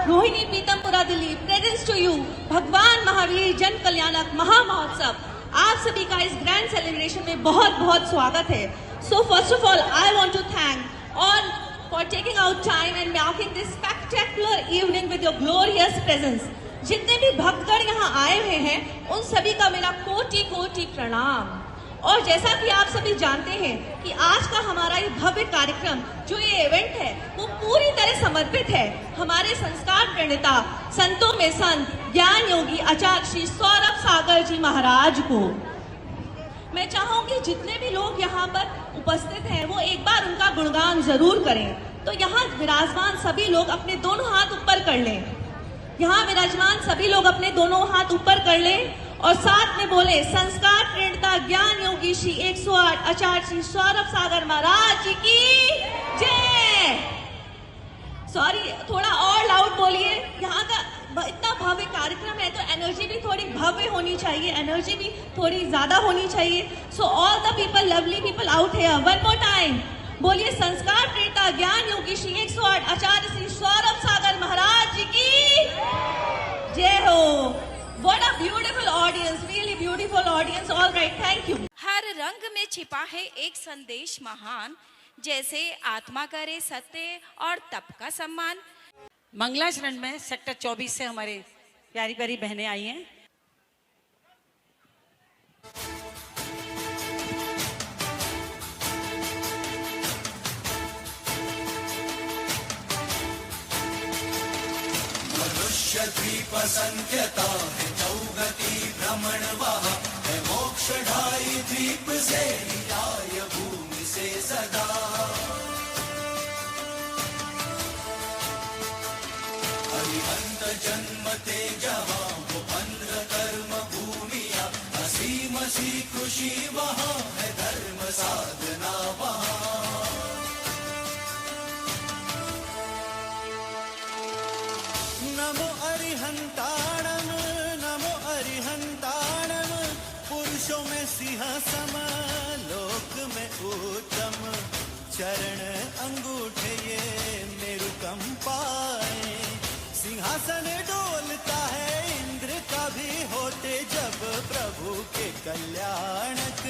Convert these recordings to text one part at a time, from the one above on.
Rohini Pitampura Delhi presents to you Bhagwan Mahavir जन कल्याणक महामहोत्सव। आप सभी का इस ग्रैंड सेलिब्रेशन में बहुत बहुत स्वागत है। So first of all I want to thank all for taking out time and marking this spectacular evening with your glorious presence. जितने भी भक्तगण यहाँ आए हुए हैं उन सभी का मेरा कोटि कोटि प्रणाम। और जैसा कि आप सभी जानते हैं कि आज का हमारा ये भव्य कार्यक्रम जो ये इवेंट है वो पूरी तरह समर्पित है हमारे संस्कार प्रणेता संतों में संत ज्ञान योगी आचार्य श्री सौरभ सागर जी महाराज को। मैं चाहूंगी जितने भी लोग यहाँ पर उपस्थित हैं वो एक बार उनका गुणगान जरूर करें। तो यहाँ विराजमान सभी लोग अपने दोनों हाथ ऊपर कर लें। यहाँ विराजमान सभी लोग अपने दोनों हाथ ऊपर कर लें और साथ में बोले संस्कार प्रणेता ज्ञान योगी श्री 108 आचार्य श्री सौरभ सागर महाराज जी की जय। सॉरी, थोड़ा और लाउड बोलिए। यहाँ का इतना भव्य कार्यक्रम है तो एनर्जी भी थोड़ी भव्य होनी चाहिए, एनर्जी भी थोड़ी ज्यादा होनी चाहिए। So all the people, lovely people out here, one more time बोलिए संस्कार प्रणेता ज्ञान योगी श्री 108 आचार्य श्री सौरभ सागर महाराज जी की जय हो। What a beautiful audience, really beautiful audience. All right, thank you. हर रंग में छिपा है एक संदेश महान, जैसे आत्मा करे सत्य और तप का सम्मान। मंगलाचरण में सेक्टर 24 से हमारे प्यारी प्यारी बहनें आई हैं। मनुष्य द्वीप संख्यता है चौगति भ्रमण वहाँ है मोक्ष ढाई द्वीप से आय भूमि से सदा। अरिहंत जन्मते जहाँ वो 15 कर्म भूमिया असीम सी खुशी वहाँ है धर्म साधना वहाँ। नमो अरिहंताणम नमो अरिहंताणम पुरुषों में सिंहासम लोक में उत्तम चरण अंगूठे ये मेरु कंपाए सिंहासन डोलता है इंद्र का भी होते जब प्रभु के कल्याणक।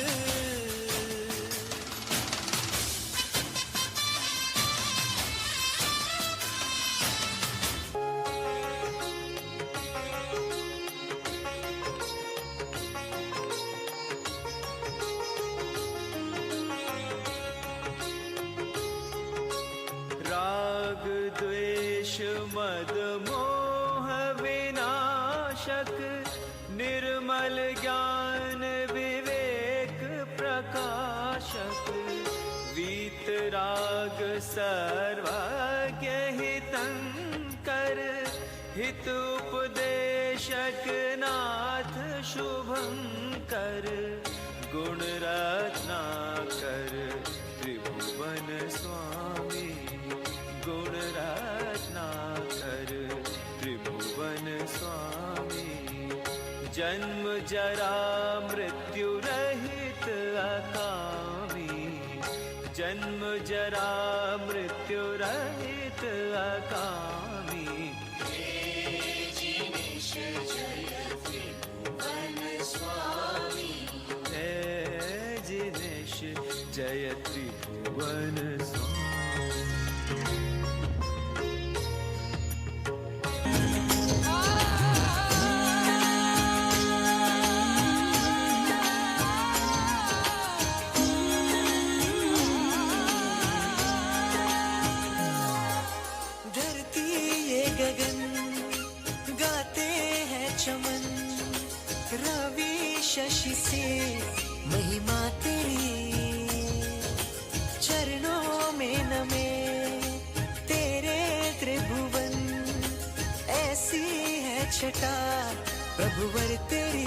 मद मोह विनाशक निर्मल ज्ञान विवेक प्रकाशक वीतराग सर्वज्ञ हितंकर हित उपदेशक नाथ शुभंकर गुण रत्नाकर त्रिभुवन स्वामी गुण रत्नाकर त्रिभुवन स्वामी जन्म जरा मृत्यु रहित अकामी जन्म जरा मृत्यु रहित अकामी। जय जिनेश जय त्रिभुवन स्वामी जय जिनेश जय त्रिभुवन स्वामी। शशि से महिमा तेरी चरणों में नमे तेरे त्रिभुवन ऐसी है छटा प्रभुवर तेरी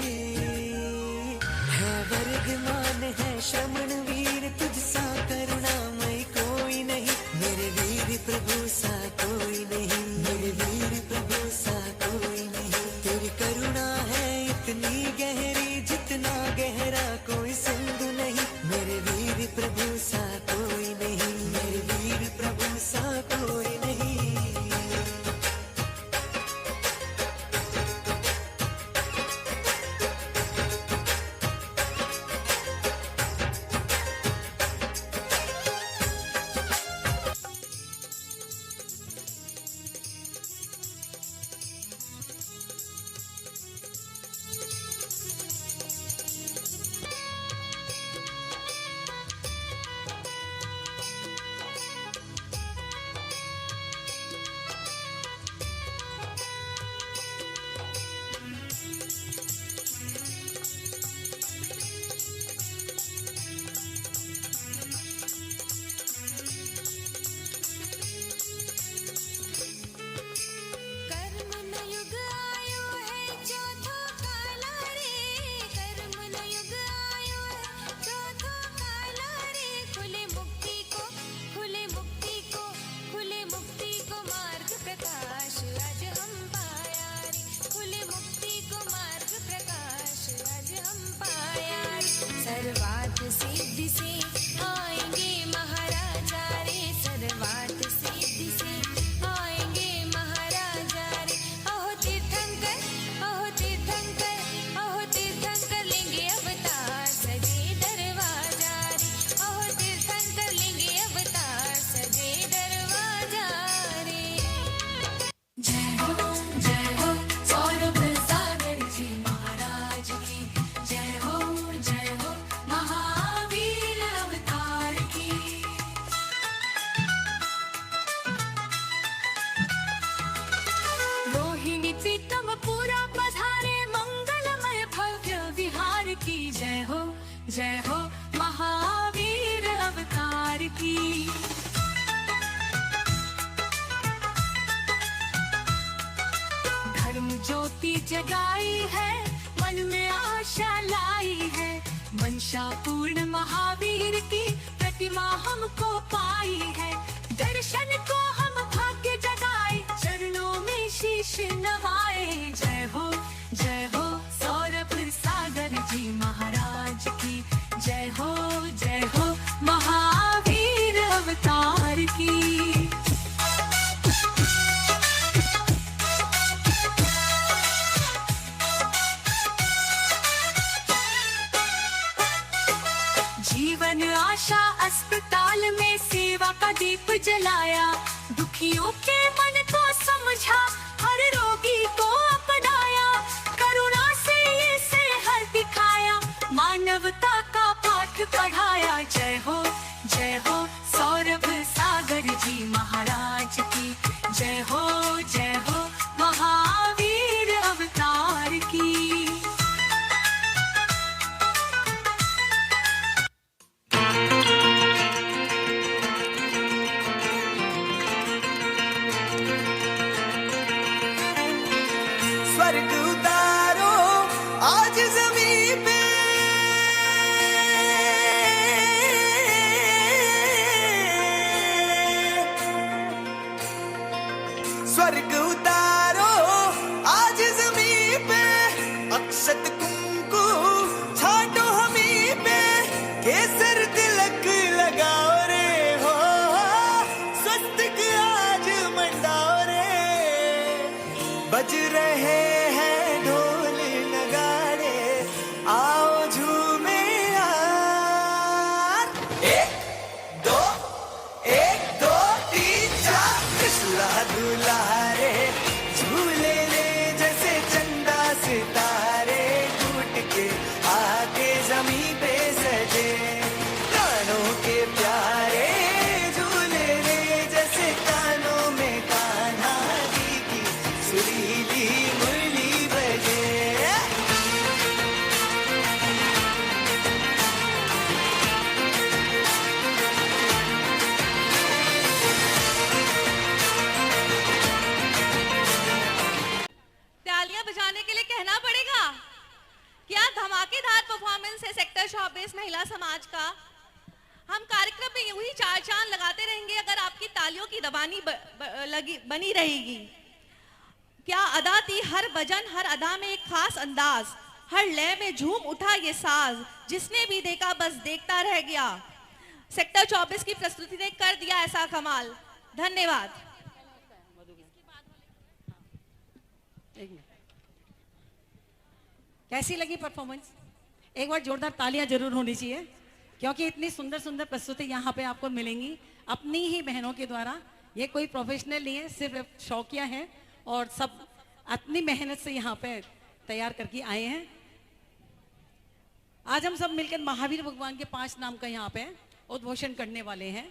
है वर्गमान है श्रमण वीर तुझसा करुणामय कोई नहीं मेरे वीर प्रभु सा कोई नहीं मेरे वीर प्रभु सा कोई नहीं तेरी करुणा है इतनी गहरी जितना गहरा कोई सिंधु नहीं मेरे वीर प्रभु सा कोई नहीं मेरे वीर प्रभु सा कोई नहीं। ज्योति जगाई है, मन में आशा लाई है। मंशा पूर्ण महावीर की प्रतिमा हमको पाई है। दर्शन को हम भाग्य जगाए, चरणों में शीश नवाए। जय हो सौरभ सागर जी महाराज की। जय हो महावीर अवतार की। जीवन आशा अस्पताल में सेवा का दीप जलाया। दुखियों के मन को समझा, हर रोगी को अपनाया। करुणा से ये सेहत दिखाया, मानवता का पाठ पढ़ाया। जय हो सौरभ सागर जी महाराज की। जय हो महावीर अवतार की। स्वर्ग उतारो आज जमीन पे, स्वर्ग उतारो आज जमीन पे। अक्षत कुमकुम छाटो हमी पे, केसर तिलक लगाओ रे हो। स्वस्तिक आज मंडाओ रे। बज रहे हैं ढोल नगाड़े, आओ झूमे यार। एक दो तीन चार। कृष्णा दुलारे झूले ले जैसे चंदा सितारे। टूट के आके जमीन पे सजे, प्राणों के प्यारे। झूले ले जैसे कानों में कान्हा जी की सुरीली मुरली बजे। तालियां बजाने के लिए कहना पड़ेगा। क्या धमाकेदार परफॉर्मेंस है सेक्टर 24 महिला समाज का। हम कार्यक्रम में यूं ही चार चांद लगाते रहेंगे अगर आपकी तालियों की दबानी बनी रहेगी। क्या अदा थी हर भजन, हर अदा में एक खास अंदाज। हर लय में झूम उठा ये साज, जिसने भी देखा बस देखता रह गया। सेक्टर 24 की प्रस्तुति ने कर दिया ऐसा कमाल। धन्यवाद। कैसी लगी परफॉर्मेंस? एक बार जोरदार तालियां जरूर होनी चाहिए, क्योंकि इतनी सुंदर सुंदर प्रस्तुति यहाँ पे आपको मिलेंगी अपनी ही बहनों के द्वारा। ये कोई प्रोफेशनल नहीं है, सिर्फ शौकिया है और सब अपनी मेहनत से यहाँ पे तैयार करके आए हैं। आज हम सब मिलकर महावीर भगवान के 5 नाम का यहाँ पे उद्घोषण करने वाले हैं।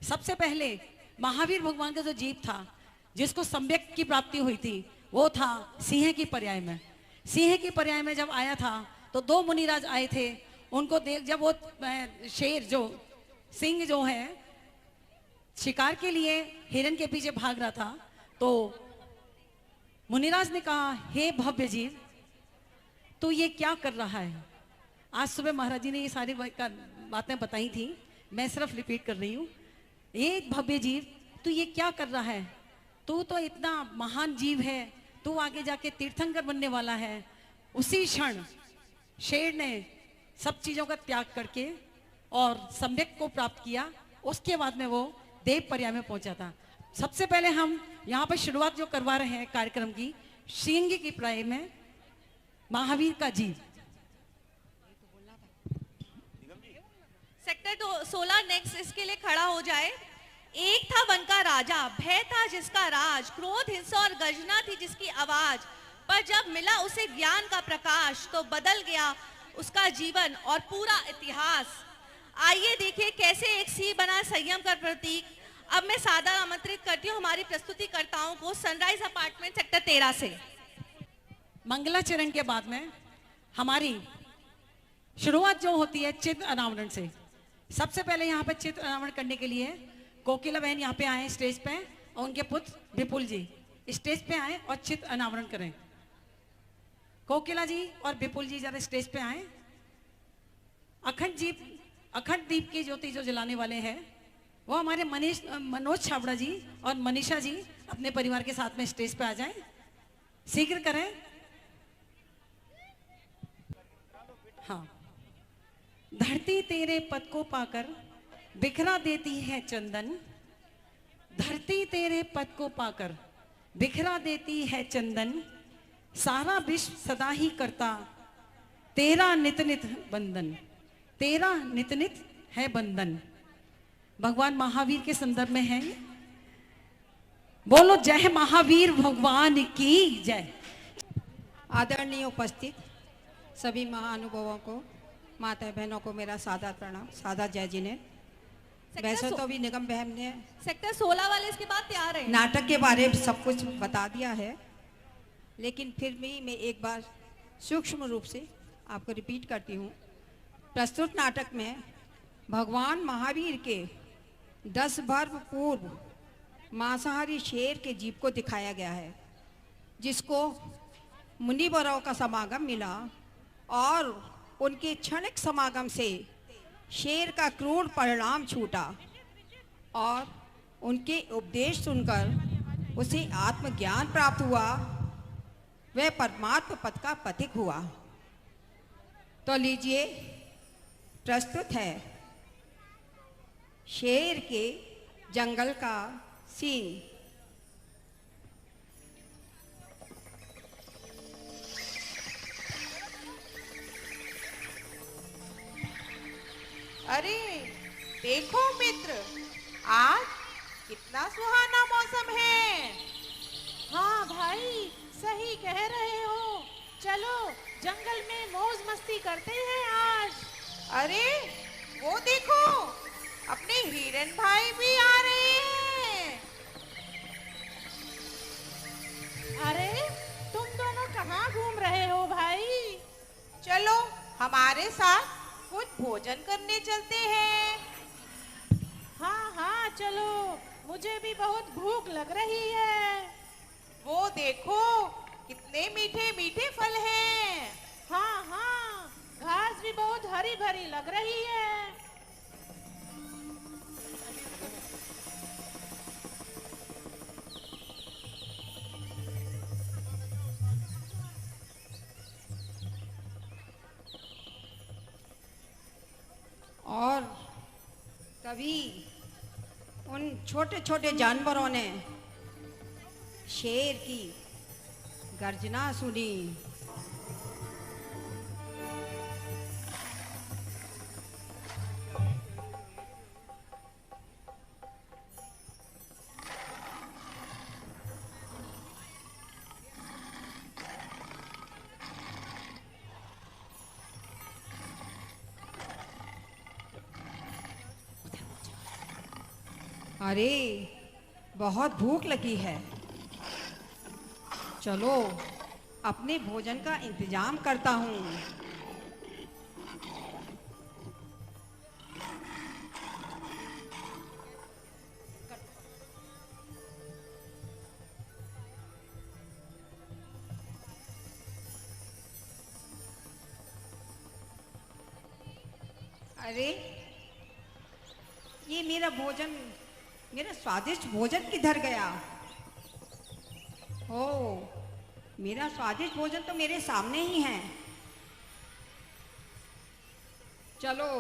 सबसे पहले महावीर भगवान का जो जीव था, जिसको सम्यक की प्राप्ति हुई थी, वो था सिंह की पर्याय में। सिंह की पर्याय में जब आया था तो 2 मुनिराज आए थे। उनको देख जब वो शेर जो सिंह जो है शिकार के लिए हिरन के पीछे भाग रहा था, तो मुनिराज ने कहा, हे भव्य जीव, तू ये क्या कर रहा है? आज सुबह महाराज जी ने ये सारी बातें बताई थी, मैं सिर्फ रिपीट कर रही हूँ। ये भव्य जीव, तू ये क्या कर रहा है? तू तो इतना महान जीव है, तू आगे जाके तीर्थंकर बनने वाला है। उसी क्षण शेर ने सब चीजों का त्याग करके और सम्यक को प्राप्त किया। उसके बाद में वो देव पर्याय में पहुंचा था। सबसे पहले हम यहाँ पर शुरुआत जो करवा रहे हैं कार्यक्रम की, सिंह की पर्याय में महावीर का जीव। सेक्टर 16 नेक्स्ट इसके लिए खड़ा हो जाए। एक था वन का राजा, भय था जिसका राज, क्रोध, हिंसा और गर्जना थी जिसकी आवाज। पर जब मिला उसे ज्ञान का प्रकाश, तो बदल गया उसका जीवन और पूरा इतिहास। आइए देखिए कैसे एक सिंह बना संयम का प्रतीक। अब मैं सादर आमंत्रित करती हूँ हमारी प्रस्तुतिकर्ताओं को सनराइज अपार्टमेंट सेक्टर 13 से। मंगलाचरण के बाद में हमारी शुरुआत जो होती है चित्र अनावरण से। सबसे पहले यहाँ पे चित्र अनावरण करने के लिए कोकिला बहन यहाँ पे आए स्टेज पे, और उनके पुत्र विपुल जी स्टेज पे आए और चित्र अनावरण करें। कोकिला जी और विपुल जी जरा स्टेज पे आए। अखंड दीप की ज्योति जो जलाने वाले हैं वो हमारे मनोज छाबड़ा जी और मनीषा जी अपने परिवार के साथ में स्टेज पे आ जाएं, शीघ्र करें। हाँ। धरती तेरे पद को पाकर बिखरा देती है चंदन, धरती तेरे पद को पाकर बिखरा देती है चंदन, सारा विश्व सदा ही करता तेरा नित नित बंदन, तेरा नित नित है बंदन। भगवान महावीर के संदर्भ में है। बोलो जय महावीर भगवान की जय। आदरणीय उपस्थित सभी महानुभावों को, माता बहनों को मेरा सादर प्रणाम, सादर जय जिन्हें। वैसे तो भी निगम बहन ने सेक्टर 16 वाले इसके बाद तैयार है। नाटक के बारे में सब कुछ बता दिया है, लेकिन फिर भी मैं एक बार सूक्ष्म रूप से आपको रिपीट करती हूँ। प्रस्तुत नाटक में भगवान महावीर के 10 वर्ष पूर्व मांसाहारी शेर के जीव को दिखाया गया है, जिसको मुनिवरों का समागम मिला और उनके क्षणिक समागम से शेर का क्रूर परिणाम छूटा और उनके उपदेश सुनकर उसे आत्मज्ञान प्राप्त हुआ, वह परमात्मा पद का पथिक हुआ। तो लीजिए प्रस्तुत है शेर के जंगल का सीन। अरे देखो मित्र, आज कितना सुहाना मौसम है। हाँ भाई, सही कह रहे हो। चलो जंगल में मौज मस्ती करते हैं आज। अरे वो देखो, अपने हिरन भाई भी आ रहे हैं। अरे तुम दोनों कहाँ घूम रहे हो भाई? चलो हमारे साथ कुछ भोजन करने चलते हैं। हाँ हाँ चलो, मुझे भी बहुत भूख लग रही है। वो देखो कितने मीठे मीठे फल हैं। हाँ हाँ, घास भी बहुत हरी भरी लग रही है। और तभी उन छोटे छोटे जानवरों ने शेर की गर्जना सुनी। अरे बहुत भूख लगी है, चलो अपने भोजन का इंतजाम करता हूँ। अरे ये मेरा भोजन, मेरा स्वादिष्ट भोजन किधर गया? ओ, मेरा स्वादिष्ट भोजन तो मेरे सामने ही है। चलो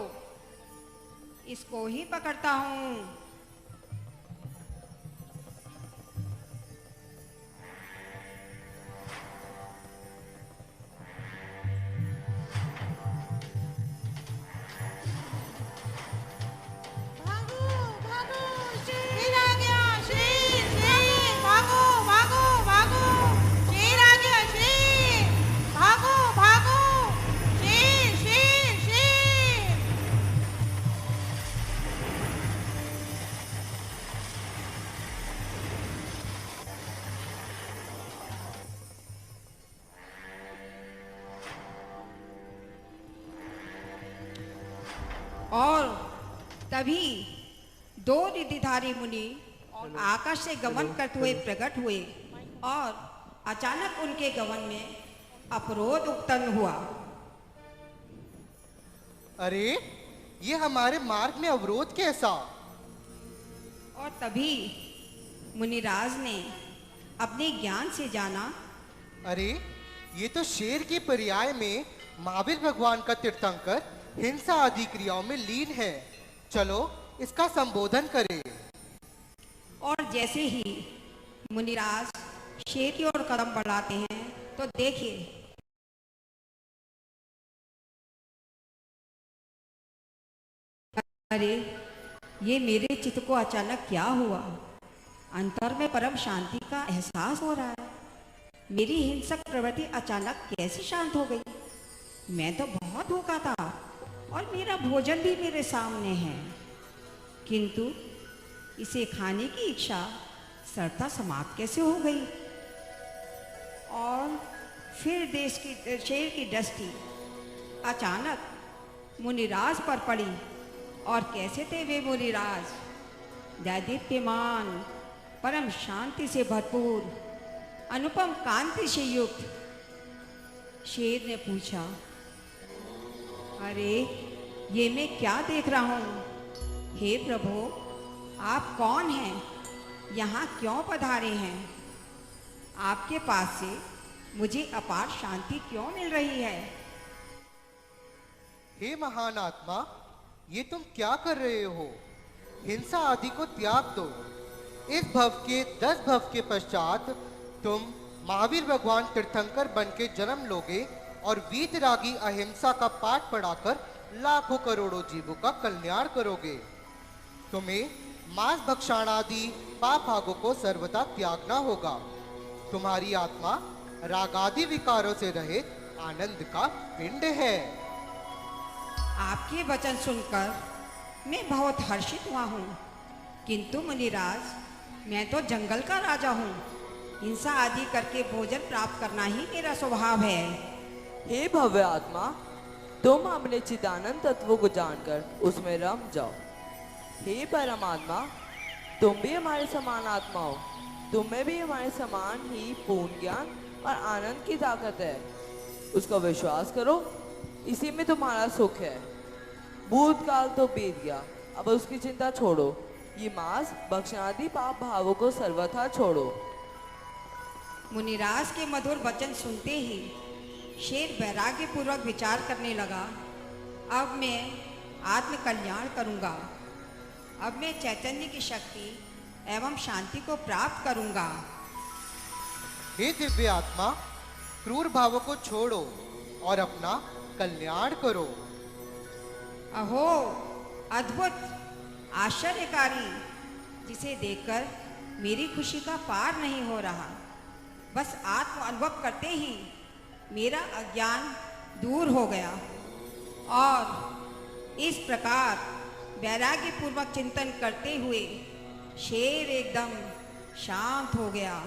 इसको ही पकड़ता हूँ। और तभी दो रिद्धिधारी मुनि आकाश से गमन करते हुए प्रकट हुए और अचानक उनके गमन में अवरोध उत्पन्न हुआ। अरे ये हमारे मार्ग में अवरोध कैसा? और तभी मुनिराज ने अपने ज्ञान से जाना, अरे ये तो शेर के पर्याय में महावीर भगवान का तीर्थंकर हिंसा आदि क्रियाओं में लीन है। चलो इसका संबोधन करें। और जैसे ही मुनिराज शेर की ओर कदम बढ़ाते हैं तो देखिए अरे ये मेरे चित्त को अचानक क्या हुआ? अंतर में परम शांति का एहसास हो रहा है। मेरी हिंसक प्रवृत्ति अचानक कैसे शांत हो गई? मैं तो बहुत भूखा था और मेरा भोजन भी मेरे सामने है, किंतु इसे खाने की इच्छा सरता समाप्त कैसे हो गई? और फिर शेर की दृष्टि अचानक मुनिराज पर पड़ी। और कैसे थे वे मुनिराज? दैदीप्यमान, परम शांति से भरपूर, अनुपम कांति से युक्त। शेर ने पूछा, अरे ये मैं क्या देख रहा हूँ? हे प्रभु, आप कौन हैं? यहाँ क्यों पधारे हैं? आपके पास से मुझे अपार शांति क्यों मिल रही है? हे महान आत्मा, ये तुम क्या कर रहे हो? हिंसा आदि को त्याग दो। इस भव के 10 भव के पश्चात तुम महावीर भगवान तीर्थंकर बन के जन्म लोगे और वीतरागी अहिंसा का पाठ पढ़ाकर लाखों करोड़ों जीवों का कल्याण करोगे। तुम्हें मांस भक्षणादि पाप भागों को सर्वदा त्यागना होगा। तुम्हारी आत्मा रागादि विकारों से रहित आनंद का पिंड है। आपके वचन सुनकर मैं बहुत हर्षित हुआ हूँ, किंतु मुनिराज, मैं तो जंगल का राजा हूँ। हिंसा आदि करके भोजन प्राप्त करना ही मेरा स्वभाव है। हे भव्य आत्मा, तुम अपने चिदानंद तत्वों को जानकर उसमें रम जाओ। हे परमात्मा, तुम भी हमारे समान आत्मा हो। तुम में भी हमारे समान ही पूर्ण ज्ञान और आनंद की ताकत है। उसका विश्वास करो, इसी में तुम्हारा सुख है। भूतकाल तो बीत गया, अब उसकी चिंता छोड़ो। ये मांस भक्षणादि पाप भावों को सर्वथा छोड़ो। मुनिराज के मधुर वचन सुनते ही शेर वैराग्य पूर्वक विचार करने लगा, अब मैं आत्म कल्याण करूंगा। अब मैं चैतन्य की शक्ति एवं शांति को प्राप्त करूंगा। हे दिव्य आत्मा, क्रूर भावों को छोड़ो और अपना कल्याण करो। अहो अद्भुत, आश्चर्यकारी, जिसे देखकर मेरी खुशी का पार नहीं हो रहा। बस आत्म अनुभव करते ही मेरा अज्ञान दूर हो गया और इस प्रकार वैराग्य पूर्वक चिंतन करते हुए शेर एकदम शांत हो गया।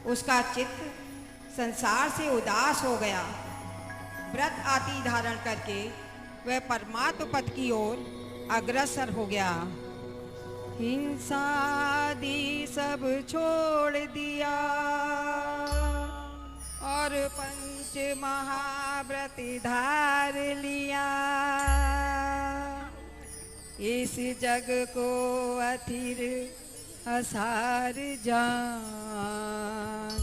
उसका चित्त संसार से उदास हो गया। व्रत आदि धारण करके वह परमात्म पद की ओर अग्रसर हो गया। हिंसा आदि सब छोड़ दिया और पंच महाव्रत धार लिया। इस जग को अथिर असार जान,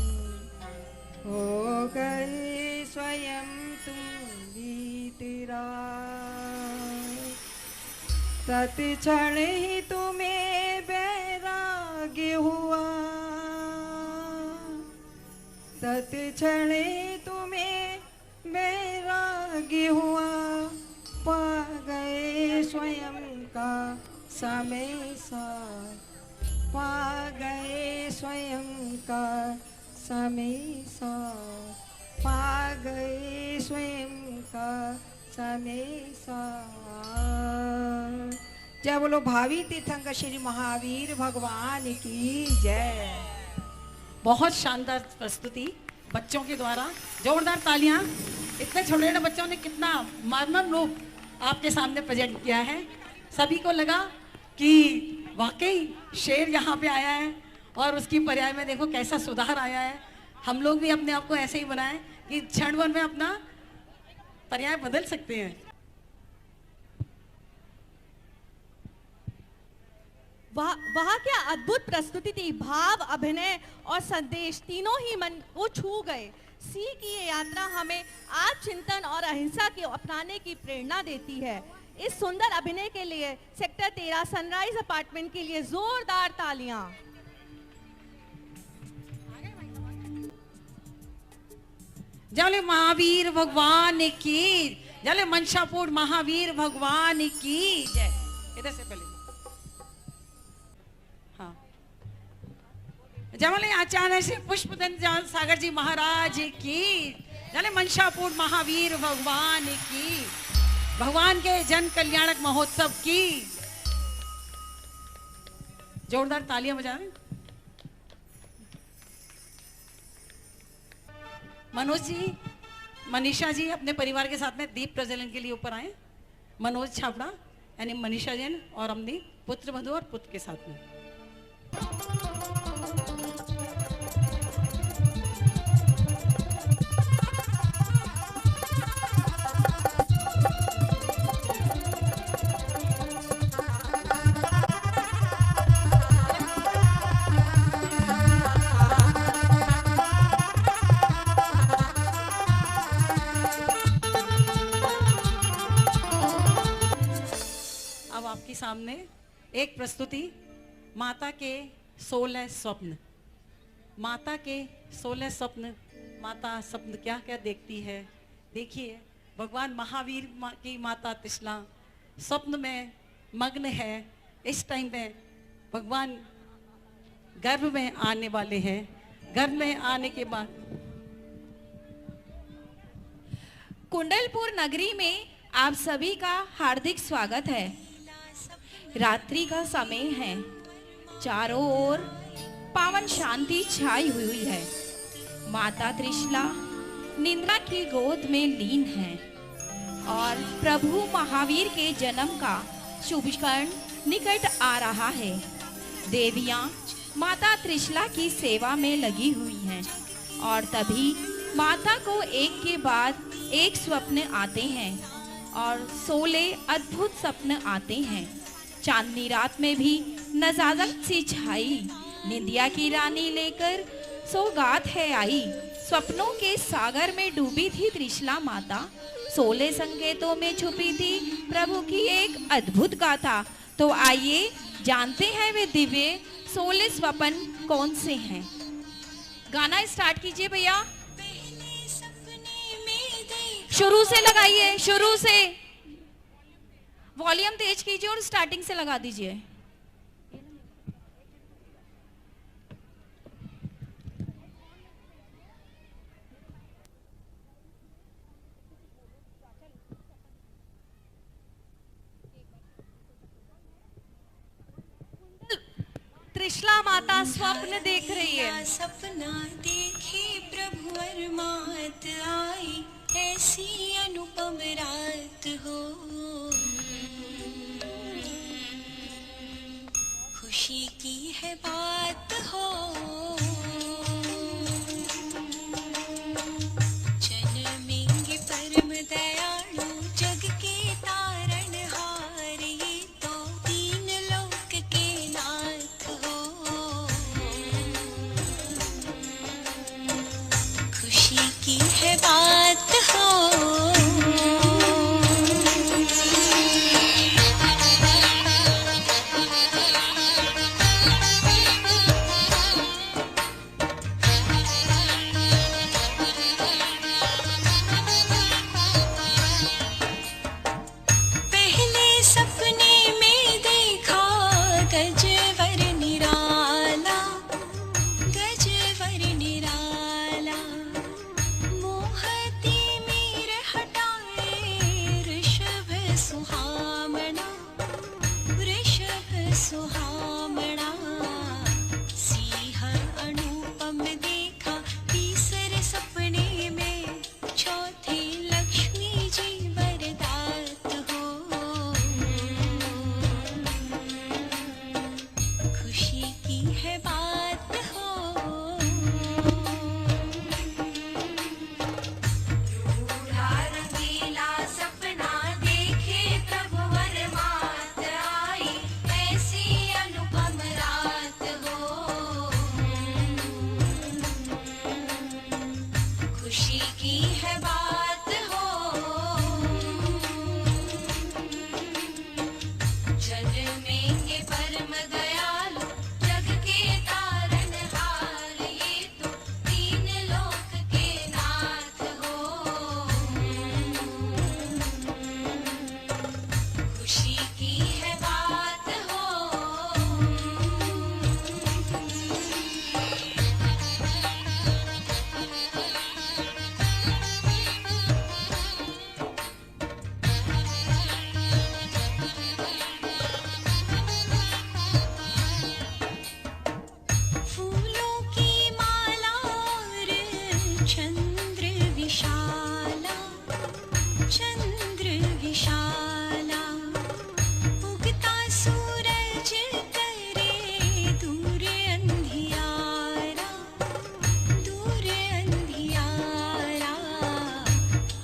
हो गए स्वयं तुम बीतरा। तत्क्षण ही तुम्हें वैराग्य हुआ, तत्क्षण ही तुम्हें वैराग्य हुआ। पा गए स्वयं का समय सार, पा गए स्वयं का समय सार, पा गए स्वयं का समय सार। जय बोलो भावी तीर्थंकर श्री महावीर भगवान की जय। बहुत शानदार प्रस्तुति बच्चों के द्वारा, जोरदार तालियां। इतने छोटे छोटे बच्चों ने कितना मर्मम रूप आपके सामने प्रेजेंट किया है। सभी को लगा कि वाकई शेर यहाँ पे आया है और उसकी पर्याय में देखो कैसा सुधार आया है। हम लोग भी अपने आप को ऐसे ही बनाएं कि क्षण भर में अपना पर्याय बदल सकते हैं। वह क्या अद्भुत प्रस्तुति थी। भाव, अभिनय और संदेश तीनों ही मन को छू गए। सी की ये यात्रा हमें आत्मचिंतन और अहिंसा को अपनाने की प्रेरणा देती है। इस सुंदर अभिनय के लिए सेक्टर 13 सनराइज अपार्टमेंट के लिए जोरदार तालियां। जले महावीर भगवान की जले मनसापुर महावीर भगवान की जय। इधर से पहले हाँ, जमले आचार्य से पुष्पदंत सागर जी महाराज की जले मनसापुर महावीर भगवान की, भगवान के जन कल्याणक महोत्सव की जोरदार तालियां बजाएं। मनोज जी, मनीषा जी अपने परिवार के साथ में दीप प्रज्वलन के लिए ऊपर आए। मनोज छापड़ा यानी मनीषा जैन और अपनी पुत्र वधू और पुत्र के साथ में। आपके सामने एक प्रस्तुति माता के 16 स्वप्न। माता के 16 स्वप्न। माता स्वप्न क्या क्या देखती है। देखिए, भगवान महावीर की माता त्रिशला स्वप्न में मग्न है। इस टाइम में भगवान गर्भ में आने वाले हैं। गर्भ में आने के बाद कुंडलपुर नगरी में आप सभी का हार्दिक स्वागत है। रात्रि का समय है, चारों ओर पावन शांति छाई हुई है। माता त्रिशला निंद्रा की गोद में लीन है और प्रभु महावीर के जन्म का शुभ क्षण निकट आ रहा है। देवियां माता त्रिशला की सेवा में लगी हुई हैं और तभी माता को एक के बाद एक स्वप्न आते हैं और 16 अद्भुत स्वप्न आते हैं। चांदनी रात में भी नजाकत सी छाई, निंदिया की रानी लेकर सौगात है आई। स्वप्नों के सागर में डूबी थी त्रिशला माता, 16 संकेतों में छुपी थी प्रभु की एक अद्भुत गाथा। तो आइए जानते हैं वे दिव्य 16 स्वप्न कौन से हैं। गाना स्टार्ट कीजिए भैया, शुरू से लगाइए, शुरू से वॉल्यूम तेज कीजिए और स्टार्टिंग से लगा दीजिए। त्रिशला माता स्वप्न देख रही है। सपना देखे प्रभु और मात आई, ऐसी अनुपम रात हो। खुशी की है बात हो, जन्मेंगे परम दयालु जग के तारणहार, ये तो तीन लोक के नाथ हो। खुशी की है बात हो, की है बात हो, जन्मेंगे परम दयालु जग के तारनहार, ये तो तीन लोक के नाथ हो। खुशी की है बात हो, फूलों की माला और चंद्र विशाला, चंद्र विशाला, उगता सूरज करे दूर अंधियारा, दूर अंधियारा,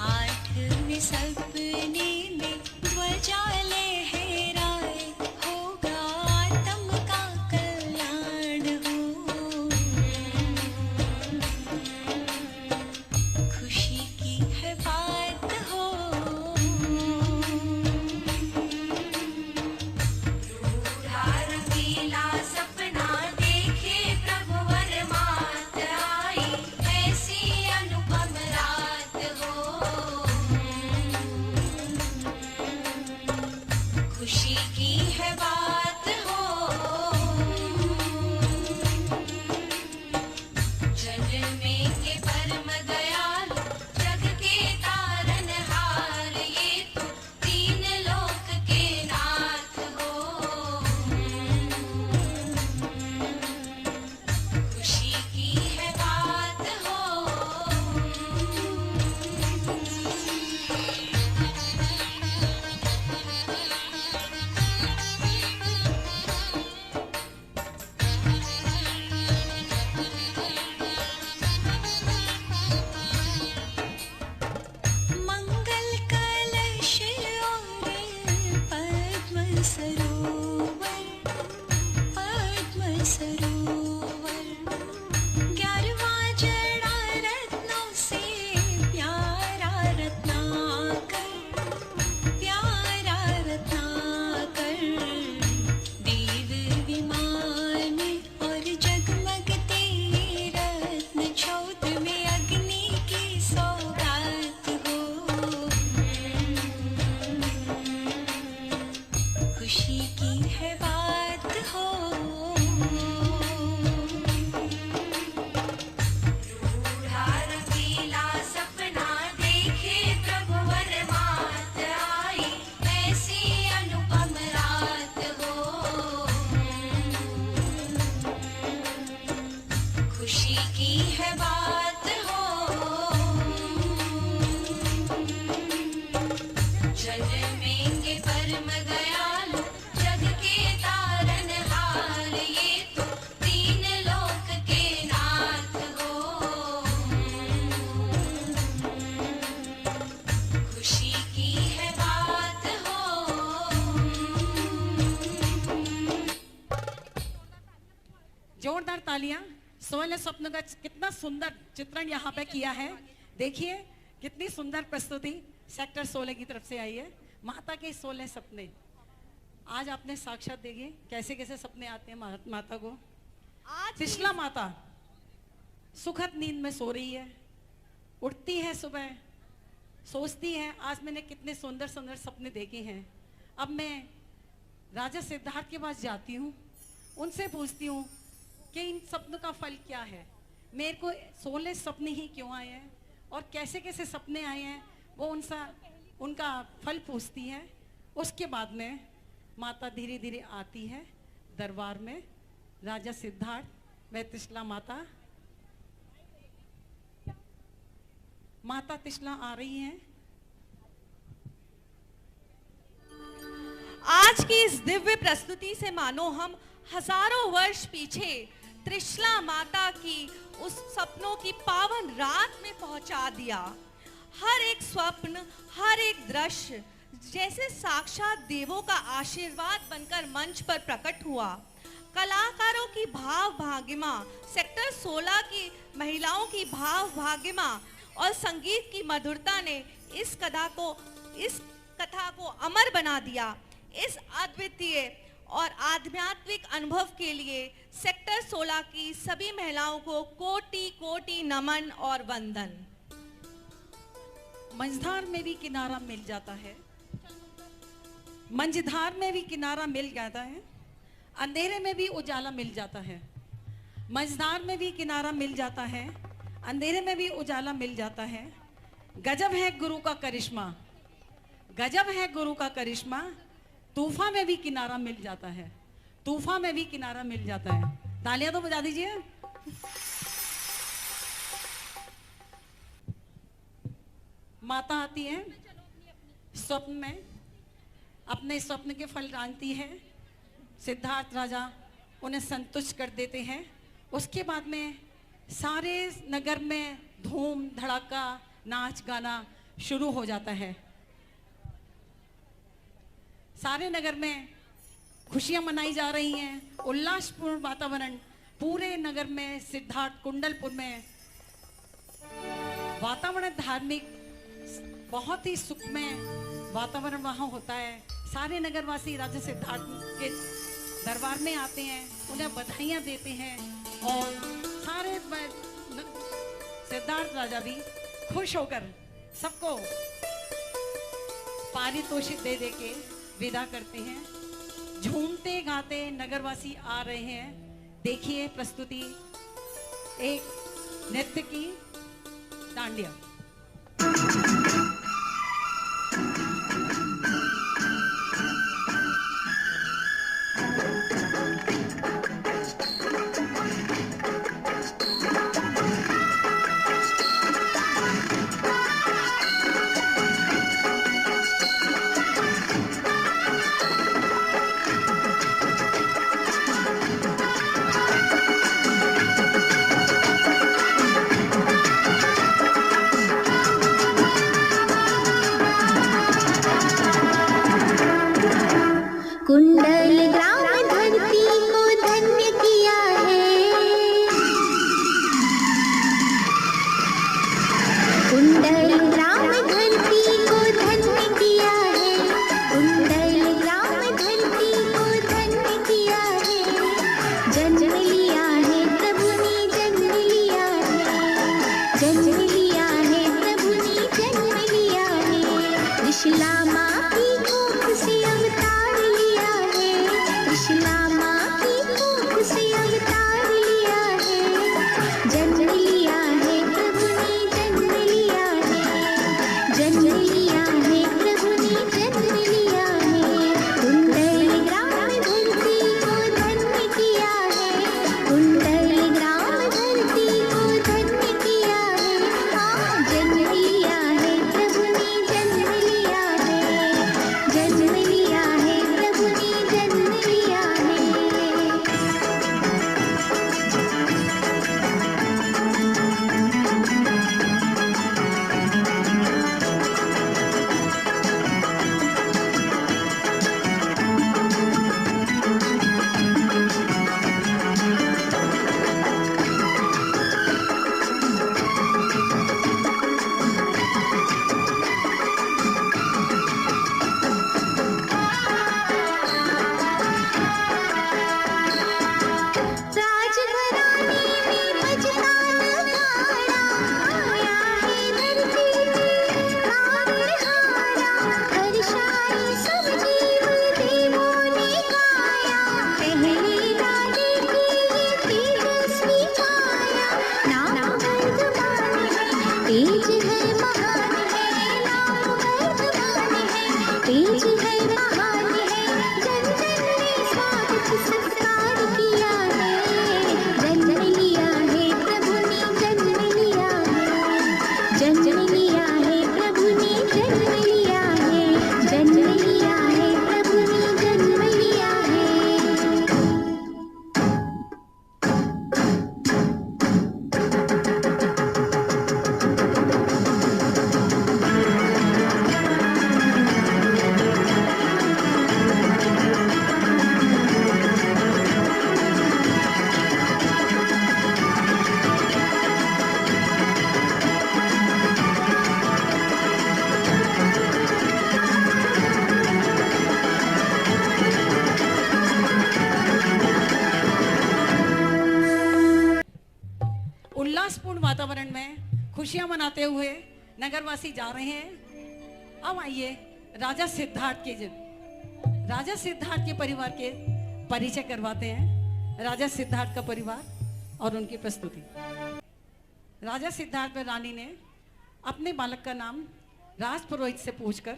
आठवें सपने में ध्वजा लहराए, होगा आत्म का कल्याण हो। खुशी की है बात हो, रूड़ा रंगीला सपना देखे प्रभु वर मात आई, ऐसी अनुपम रात हो। खुशी की है बात हो, जन्मेंगे परम दयालु जग के तारनहार, ये तो तीन लोक के नाथ हो। खुशी की है बात हो, मंगल कलश और पद्म सरोवर, पद्म सरोवर, 11वां जड़ा रत्नों से प्यारा रत्नाकर, प्यारा रत्नाकर, देव विमान और जगमगते रत्न छौत में अग्नि की सौगात हो। खुशी की है बात हो, रूड़ा रंगीला सपना देखे प्रभु वर मात आई, ऐसी अनुपम रात हो। खुशी की है बात हो, जन्मेंगे परम दयालु जग के तारनहार, ये तो तीन लोक के नाथ हो। खुशी की है बात हो, जोरदार तालियां। 16 स्वप्न का कितना सुंदर चित्रण यहाँ पे किया है। देखिए कितनी सुंदर प्रस्तुति सेक्टर 16 की तरफ से आई है। माता के 16 सपने आज आपने साक्षात देखे कैसे कैसे सपने आते हैं माता को। आज त्रिशला माता सुखद नींद में सो रही है, उठती है सुबह, सोचती है आज मैंने कितने सुंदर सुंदर सपने देखे हैं। अब मैं राजा सिद्धार्थ के पास जाती हूँ, उनसे पूछती हूँ कि इन सपनों का फल क्या है, मेरे को 16 सपने ही क्यों आए हैं और कैसे कैसे सपने आए हैं, वो उनका फल पूछती है। उसके बाद में माता धीरे धीरे आती है दरबार में। राजा सिद्धार्थ व त्रिशला माता त्रिशला आ रही हैं। आज की इस दिव्य प्रस्तुति से मानो हम हजारों वर्ष पीछे त्रिशला माता की उस सपनों की पावन रात में पहुंचा दिया। हर एक स्वप्न, हर एक दृश्य जैसे साक्षात देवों का आशीर्वाद बनकर मंच पर प्रकट हुआ। कलाकारों की भाव भागिमा, सेक्टर 16 की महिलाओं की भाव भागिमा और संगीत की मधुरता ने इस कथा को अमर बना दिया। इस अद्वितीय और आध्यात्मिक अनुभव के लिए सेक्टर 16 की सभी महिलाओं को कोटि कोटि नमन और वंदन। मंझधार में भी किनारा मिल जाता है, मंझधार में भी किनारा मिल जाता है, अंधेरे में भी उजाला मिल जाता है। मंझधार में भी किनारा मिल जाता है, अंधेरे में भी उजाला मिल जाता है। गजब है गुरु का करिश्मा, गजब है गुरु का करिश्मा। तूफान में भी किनारा मिल जाता है, तूफान में भी किनारा मिल जाता है। तालियां तो बजा दीजिए। माता आती है स्वप्न में, अपने स्वप्न के फल रांगती है। सिद्धार्थ राजा उन्हें संतुष्ट कर देते हैं। उसके बाद में सारे नगर में धूम धड़ाका, नाच गाना शुरू हो जाता है। सारे नगर में खुशियां मनाई जा रही हैं, उल्लासपूर्ण वातावरण पूरे नगर में। सिद्धार्थ कुंडलपुर में वातावरण धार्मिक, बहुत ही सुखमय वातावरण वहां होता है। सारे नगरवासी राजा सिद्धार्थ के दरबार में आते हैं, उन्हें बधाइयां देते हैं और सारे सिद्धार्थ राजा भी खुश होकर सबको पारितोषिक दे दे के विदा करते हैं। झूमते गाते नगरवासी आ रहे हैं। देखिए प्रस्तुति एक नृत्य की, डांडिया। कुंडल ग्राम धरती को धन्य किया है, कुंडल ग्राम धरती को धन्य किया है, कुंडल ग्राम धरती को धन्य किया है। जन्म लिया है प्रभु ने, जन्म लिया है, जन्म लिया है प्रभु ने, जन्म लिया है। त्रिशला माँ की कोख से अवतार लिया है, त्रिशला माँ की कोख से अवतार लिया है। जन्म लिया है प्रभु ने, जन्म लिया है, जन्म लिया है प्रभु ने, जन्म लिया है। कुंडल ग्राम धरती को धन्य किया है, कुंडल ग्राम धरती को धन्य किया है। वातावरण में खुशियां मनाते हुए नगरवासी जा रहे हैं। अब आइए राजा सिद्धार्थ के परिवार के परिचय करवाते हैं। राजा सिद्धार्थ का परिवार और उनकी प्रस्तुति। राजा सिद्धार्थ में रानी ने अपने बालक का नाम राजपुरोहित से पूछकर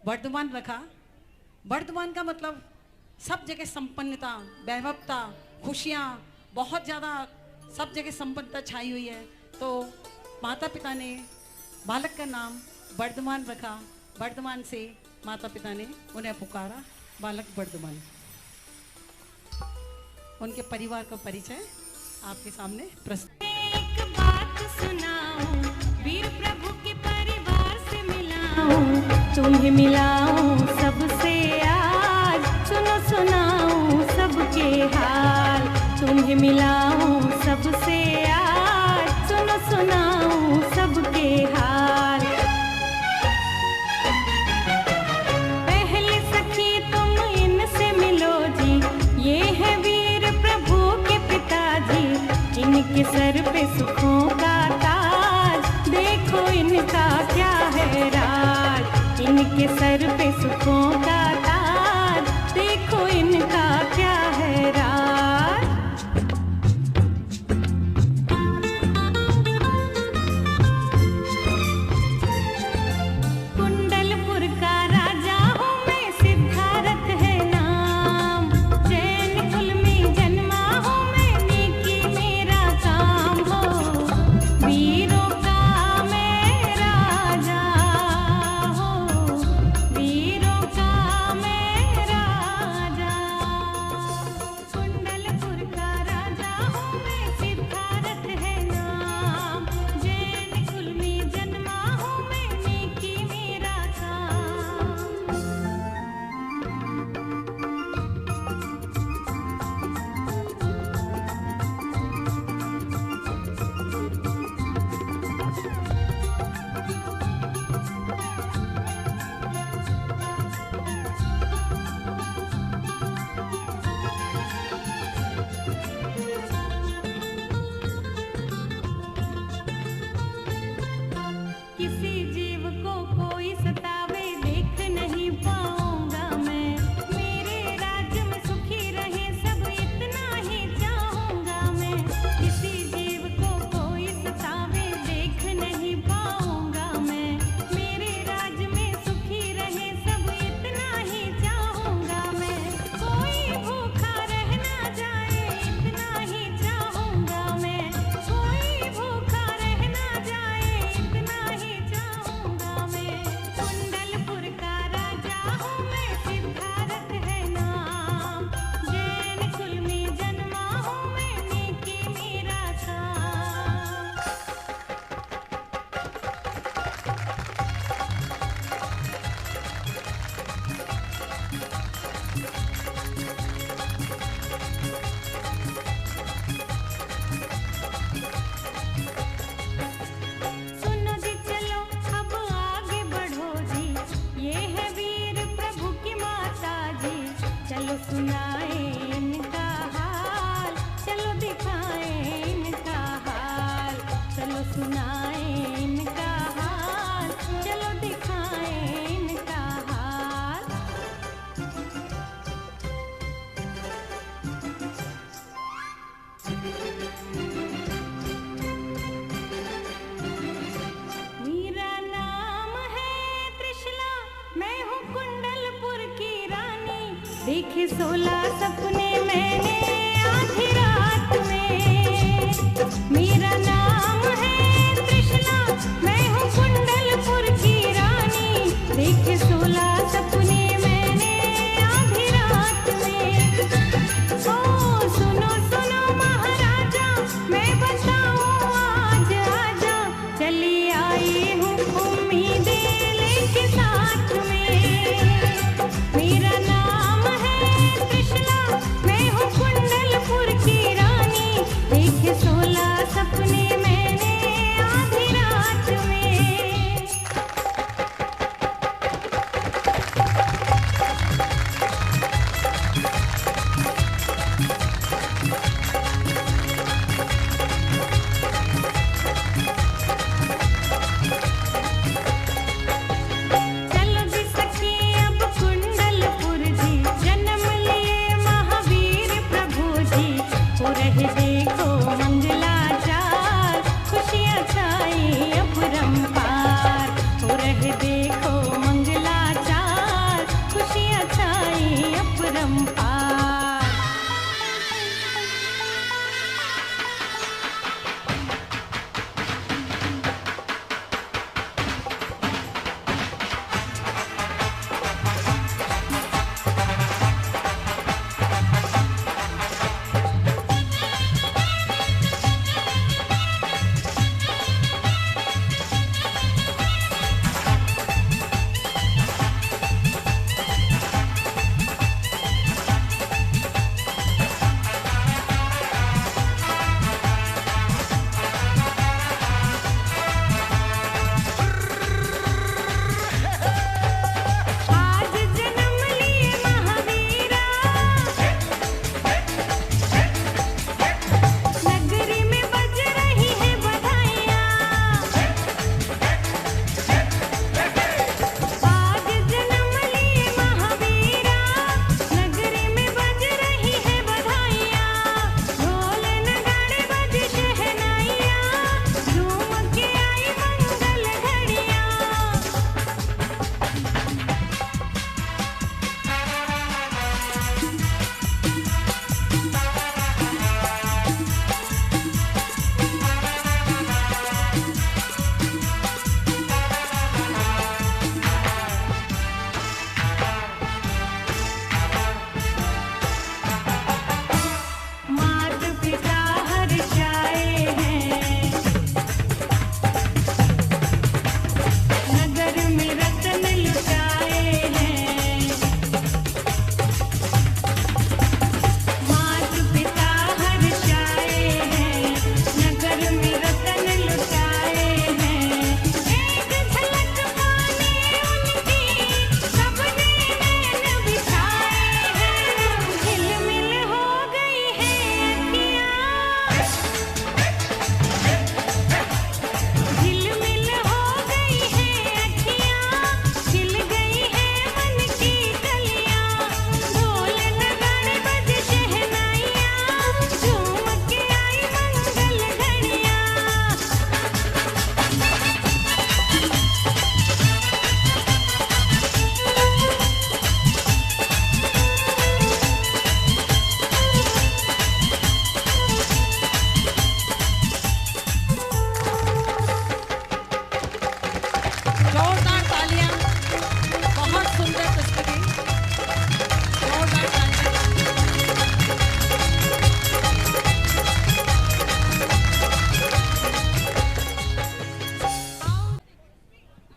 वर्धमान रखा। वर्धमान का मतलब सब जगह संपन्नता, वैभवता, खुशियाँ, बहुत ज़्यादा सब जगह संपन्नता छाई हुई है। तो माता पिता ने बालक का नाम वर्धमान रखा। वर्धमान से माता पिता ने उन्हें पुकारा बालक वर्धमान। उनके परिवार का परिचय आपके सामने प्रस्तुत। एक बात सुनाऊं, वीर प्रभु के परिवार से मिलाऊं, तुम्हें मिलाऊं सबसे आज, सुनो सुनाऊं सबके हाल, तुम्हें मिलाऊं सबसे आज, सुनो सुनाऊं सबके हाल। पहले सखी तुम इनसे मिलो जी, ये है वीर प्रभु के पिताजी, इनके सर पे सुखों का ताज, देखो इनका क्या है राज, इनके सर पे सुखों का ताज, देखो इनका क्या है राज। कुंडलपुर का राजा हूँ मैं, सिद्धार्थ है नाम, जैन कुल में जन्मा हूँ मैं, नेकी मेरा काम हो, वीरों का मैं राजा हो, वीरों का मैं राजा। कुंडलपुर का राजा हूँ मैं, सिद्धार्थ है नाम, जैन कुल में जन्मा हूँ मैं, नेकी मेरा काम। किसी जीव को कोई सतावे देख नहीं पाऊंगा मैं, मेरे राज्य में सुखी रहे सब इतना ही चाहूंगा मैं। किसी जीव को कोई सतावे देख नहीं पाऊंगा मैं, मेरे राज्य में सुखी रहे सब इतना ही चाहूंगा मैं। कोई भूखा रह ना जाए इतना ही चाहूंगा मैं, कोई भूखा रह ना जाए इतना ही चाहूंगा मैं। कुंडलपुर का राजा हूँ मैं, सिद्धार्थ है नाम, जैन कुल में जन्मा हूँ मैं, नेकी मेरा काम। सुनो जी चलो अब आगे बढ़ो जी, ये है वीर प्रभु की माता जी, चलो सुनाए इनका हाल, चलो दिखाए इनका हाल, चलो सुनाए इनका हाल, चलो दिखाए इनका हाल। मेरा नाम है त्रिशला, मैं हूँ कुंडलपुर की रानी, देखे 16 सपने मैंने आधी रात में। मेरा नाम है त्रिशला, मैं हूँ कुंडलपुर की रानी, देखे 16 सपने मैंने आधी रात में। ओ सुनो सुनो महाराजा, मैं बताऊँ आज आजा, चली आई हूँ उम्मीदें लेके साथ में। मेरा नाम है त्रिशला, मैं हूँ कुंडलपुर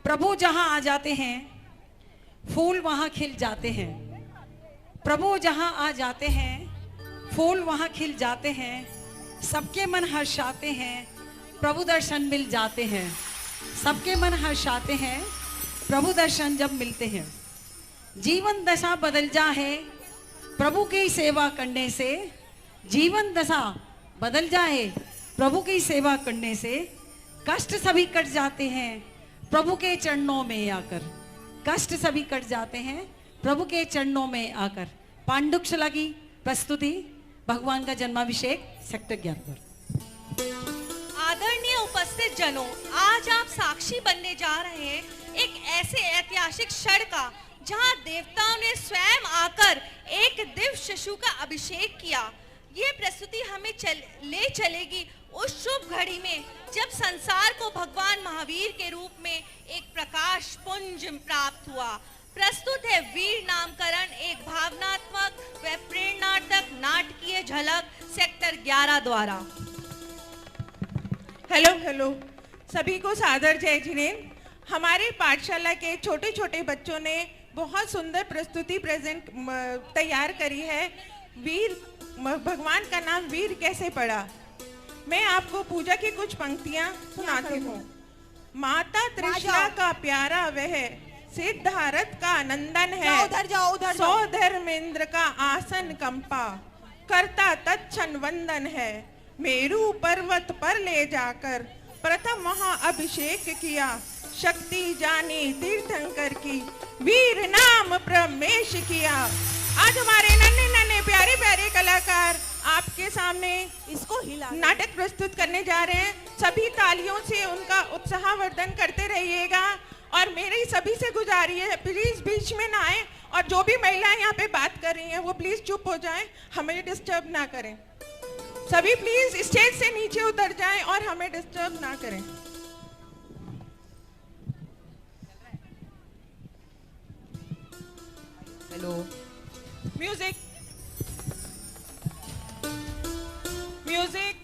प्रभु जहां आ जाते हैं फूल वहां खिल जाते हैं। प्रभु जहां आ जाते हैं फूल वहां खिल जाते हैं। सबके मन हर्षाते हैं, प्रभु दर्शन मिल जाते हैं। सबके मन हर्षाते हैं, प्रभु दर्शन जब मिलते हैं। जीवन दशा बदल जाए प्रभु की सेवा करने से। जीवन दशा बदल जाए प्रभु की सेवा करने से। कष्ट सभी कट जाते हैं प्रभु के चरणों में आकर। कष्ट सभी कट जाते हैं प्रभु के चरणों में आकर। पांडुकशला की प्रस्तुति भगवान का जन्माभिषेक सेक्टर 11 पर। आदरणीय उपस्थित जनों, आज आप साक्षी बनने जा रहे हैं एक ऐसे ऐतिहासिक क्षण का जहां देवताओं ने स्वयं आकर एक दिव्य शिशु का अभिषेक किया। ये प्रस्तुति हमें ले चलेगी उस शुभ घड़ी में जब संसार को भगवान महावीर के रूप में एक प्रकाश पुंज प्राप्त हुआ। प्रस्तुत है वीर नामकरण, एक भावनात्मक व प्रेरणात्मक नाटकीय झलक सेक्टर 11 द्वारा। हेलो सभी को सादर जय जिनेन्द्र। हमारे पाठशाला के छोटे छोटे बच्चों ने बहुत सुंदर प्रस्तुति तैयार करी है। वीर, भगवान का नाम वीर कैसे पड़ा। मैं आपको पूजा की कुछ पंक्तियां सुनाती हूँ। माता तृष्णा का प्यारा वह, सिद्धारथ का नंदन है। उधर सौ धर्मेंद्र का आसन कंपा, करता तत्क्षण वंदन है। मेरू पर्वत पर ले जाकर प्रथम वहां अभिषेक किया। शक्ति जानी तीर्थंकर की, वीर नाम प्रमेश किया। आज हमारे नन्हे नन्हे प्यारे प्यारे कलाकार आपके सामने इसको नाटक प्रस्तुत करने जा रहे हैं। सभी तालियों से उनका उत्साहवर्धन करते रहिएगा और मेरी सभी से गुजारिश है प्लीज बीच में ना आए और जो भी महिलाएं यहाँ पे बात कर रही हैं वो प्लीज चुप हो जाएं, हमें डिस्टर्ब ना करें। सभी प्लीज स्टेज से नीचे उतर जाएं और हमें डिस्टर्ब ना करें। Hello, music music.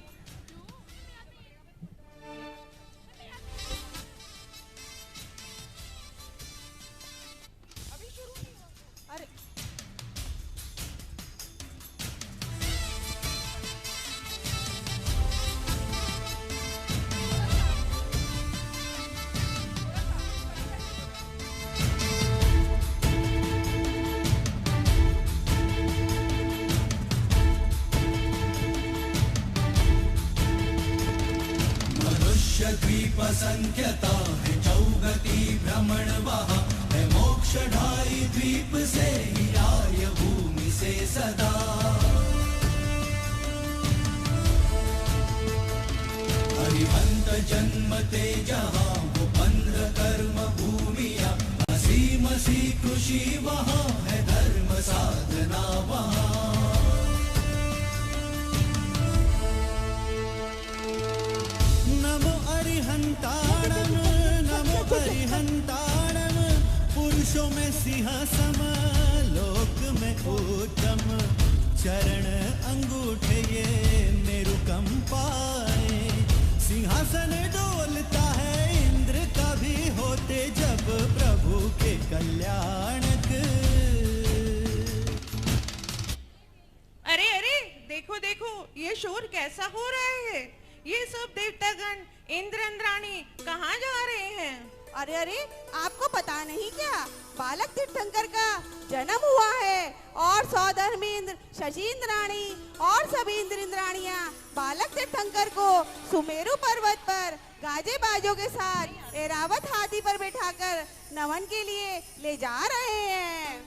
द्वीप संख्यता है चौगति भ्रमण वहाँ है। मोक्ष ढाई द्वीप से ही आय भूमि से सदा। हरिवंत जन्मते जहाँ वो 15 कर्म भूमिया। असीम सी कृषि वहाँ है, धर्म साधना वहाँ। नमो अरिहंताणम, नमो अरिहंताणम। पुरुषों में सिंहासम, लोक में उत्तम। चरण अंगूठे ये मेरु कंपाए। सिंहासन डोलता है इंद्र कभी होते जब प्रभु के कल्याणक। अरे अरे देखो देखो ये शोर कैसा हो रहा है। ये सब देवतागण इंद्र इंद्राणी कहाँ जा रहे हैं। अरे अरे आपको पता नहीं क्या, बालक तीर्थंकर का जन्म हुआ है और 100 धर्मेंद्र, शशि इंद्राणी और सभी इंद्र इंद्राणियां बालक तीर्थंकर को सुमेरु पर्वत पर गाजे बाजों के साथ एरावत हाथी पर बैठाकर नमन के लिए ले जा रहे हैं।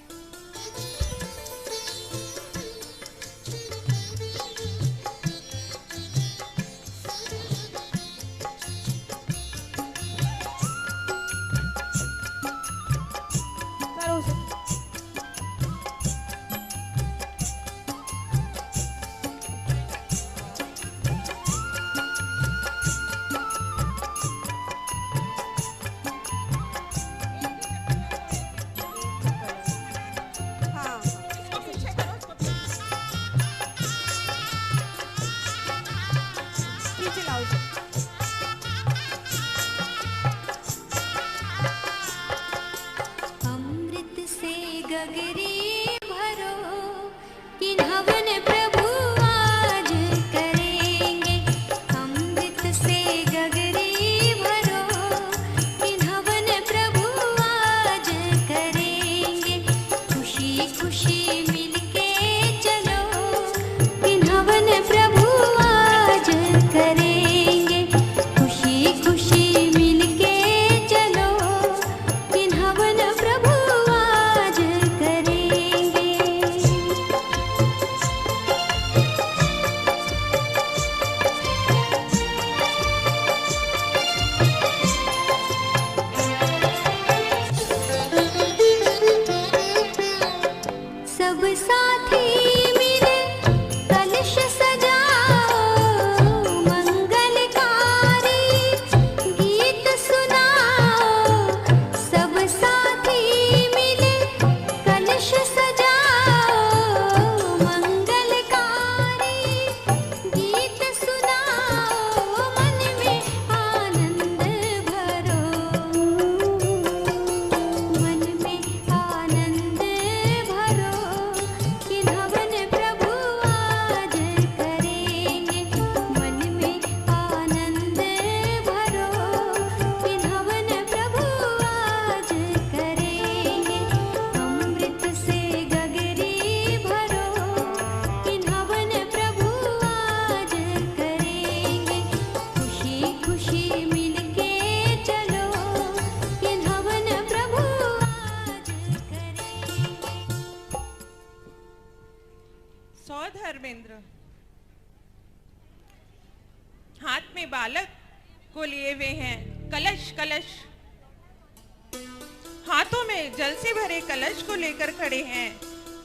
बालक को लिए हुए हैं। कलश कलश, हाथों में जल से भरे कलश को लेकर खड़े हैं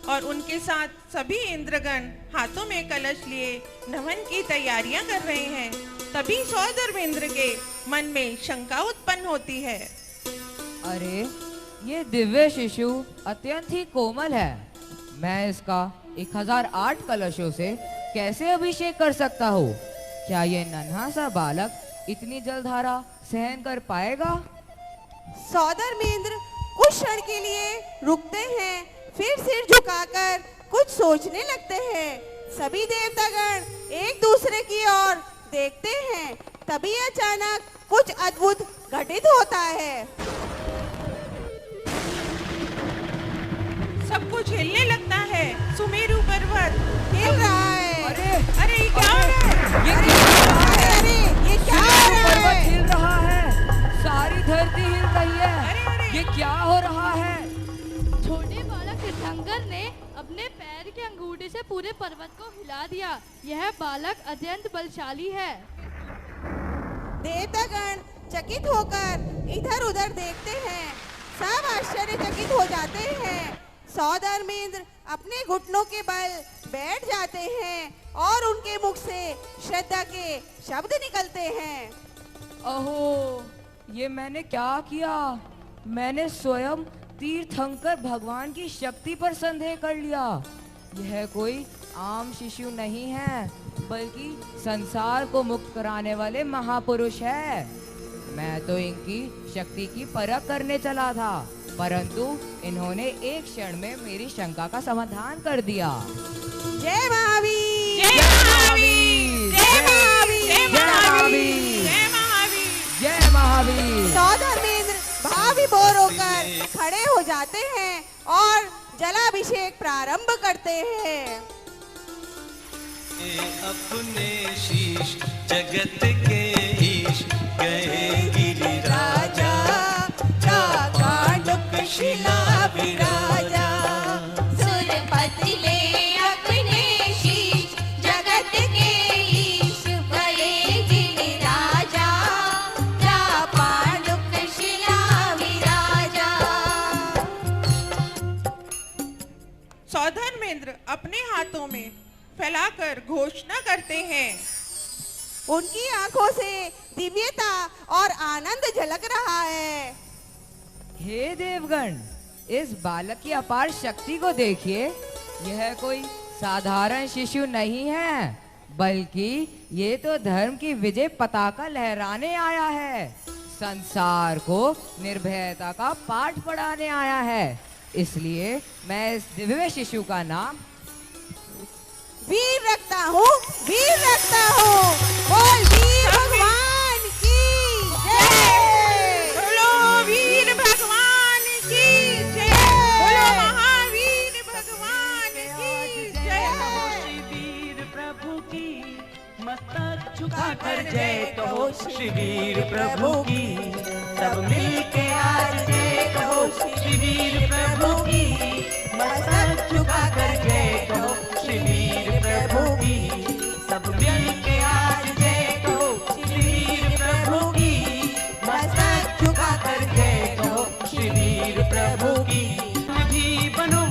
और उनके साथ सभी इंद्रगण हाथों में कलश लिए नमन की तैयारियां कर रहे हैं। तभी सौधर्मेंद्र के मन में शंका उत्पन्न होती है। अरे ये दिव्य शिशु अत्यंत ही कोमल है, मैं इसका 1008 कलशों से कैसे अभिषेक कर सकता हूँ? क्या ये नन्हा सा बालक इतनी जलधारा सहन कर पाएगा? सौधर्मेंद्र कुछ क्षण के लिए रुकते हैं, फिर सिर झुकाकर कुछ सोचने लगते हैं। सभी देवतागण एक दूसरे की ओर देखते हैं। तभी अचानक कुछ अद्भुत घटित होता है। सब कुछ हिलने लगता है। सुमेरु पर्वत हिल रहा है। अरे ये क्या हो रहा है? ये क्या हो रहा है? अरे ये क्या हो रहा पर्वत है? हिल रहा है, सारी धरती हिल रही है। ये क्या हो रहा है? छोटे बालक तीर्थंकर ने अपने पैर के अंगूठे से पूरे पर्वत को हिला दिया। यह बालक अत्यंत बलशाली है। देवतागण चकित होकर इधर उधर देखते हैं। सब आश्चर्यचकित हो जाते हैं। सौधर्मेंद्र अपने घुटनों के बल बैठ जाते हैं और उनके मुख से श्रद्धा के शब्द निकलते हैं। अहो, ये मैंने क्या किया? मैंने स्वयं तीर्थंकर भगवान की शक्ति पर संदेह कर लिया। यह कोई आम शिशु नहीं है, बल्कि संसार को मुक्त कराने वाले महापुरुष है। मैं तो इनकी शक्ति की परख करने चला था, परंतु इन्होंने एक क्षण में मेरी शंका का समाधान कर दिया। जय महावीर! जय महावीर! जय महावीर! जय महावीर! जय महावीर! जय महावीर! सौधर्मेंद्र भाव विभोर होकर खड़े हो जाते हैं और जलाभिषेक प्रारंभ करते हैं। अपने शीश जगत के ईश गए गिरिराजा, कांडुक शिला विराजा। सुरपति ले अपने शीश जगत के ईश गए गिरिराजा, पांडुक शिला विराजा। सौधर्मेंद्र अपने हाथों में फैलाकर घोषणा करते हैं। उनकी आंखों से दिव्यता और आनंद झलक रहा है। हे देवगण, इस बालक की अपार शक्ति को देखिए। यह कोई साधारण शिशु नहीं है, बल्कि ये तो धर्म की विजय पताका लहराने आया है। संसार को निर्भयता का पाठ पढ़ाने आया है। इसलिए मैं इस दिव्य शिशु का नाम वीर रखता हूँ, वीर रखता हूँ। बोल वीर भगवान की जय। बोलो वीर भगवान की जय। बोलो महावीर भगवान की जय। श्री वीर प्रभु की मस्तक झुका कर जय कहो, श्री वीर प्रभु की सब मिलके आज जय कहो, श्री वीर प्रभु की मस्तक झुका कर जय कहो, श्री वीर प्रभु की सब मिलके आज जय कहो, श्री वीर प्रभु की मस्तक झुका कर जय कहो, श्री वीर प्रभु की भी बनो।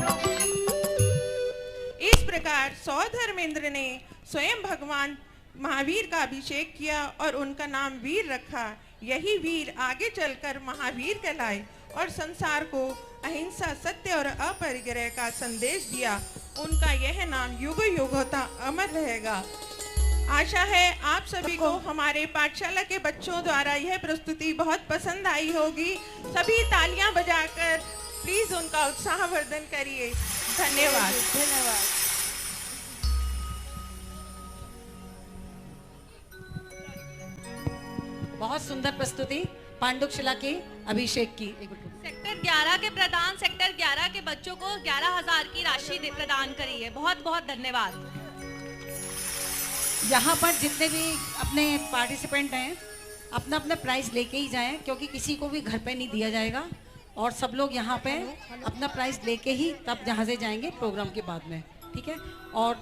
इस प्रकार सौधर्मेंद्र ने स्वयं भगवान महावीर का अभिषेक किया और उनका नाम वीर रखा। यही वीर आगे चलकर महावीर कहलाए और संसार को अहिंसा, सत्य और अपरिग्रह का संदेश दिया। उनका यह नाम युग युगों अमर रहेगा। आशा है आप सभी को हमारे पाठशाला के बच्चों द्वारा यह प्रस्तुति बहुत पसंद आई होगी। सभी तालियां बजाकर प्लीज उनका उत्साहवर्धन करिए। धन्यवाद। धन्यवाद। बहुत सुंदर प्रस्तुति पांडुक शिला के अभिषेक की। सेक्टर 11 के प्रधान सेक्टर 11 के बच्चों को 11,000 की राशि प्रदान करी है। बहुत बहुत धन्यवाद। यहाँ पर जितने भी अपने पार्टिसिपेंट हैं अपना अपना प्राइज लेके ही जाएं, क्योंकि किसी को भी घर पे नहीं दिया जाएगा और सब लोग यहाँ पे अपना प्राइज लेके ही तब जहाँ से जाएंगे प्रोग्राम के बाद में। ठीक है। और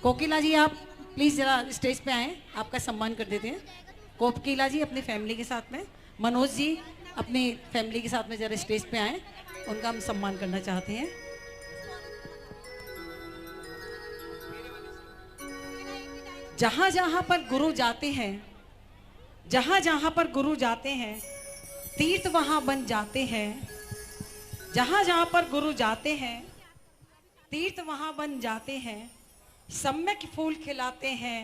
कोकिला जी आप प्लीज़ ज़रा स्टेज पे आएँ, आपका सम्मान कर देते हैं। कोकिला जी अपनी फैमिली के साथ में, मनोज जी अपनी फैमिली के साथ में जरा स्टेज पे आए, उनका हम सम्मान करना चाहते हैं। जहां जहां पर गुरु जाते हैं, जहां जहां पर गुरु जाते हैं, तीर्थ वहां बन जाते हैं। जहां जहां पर गुरु जाते हैं, तीर्थ वहां बन जाते हैं। सम्यक फूल खिलाते हैं,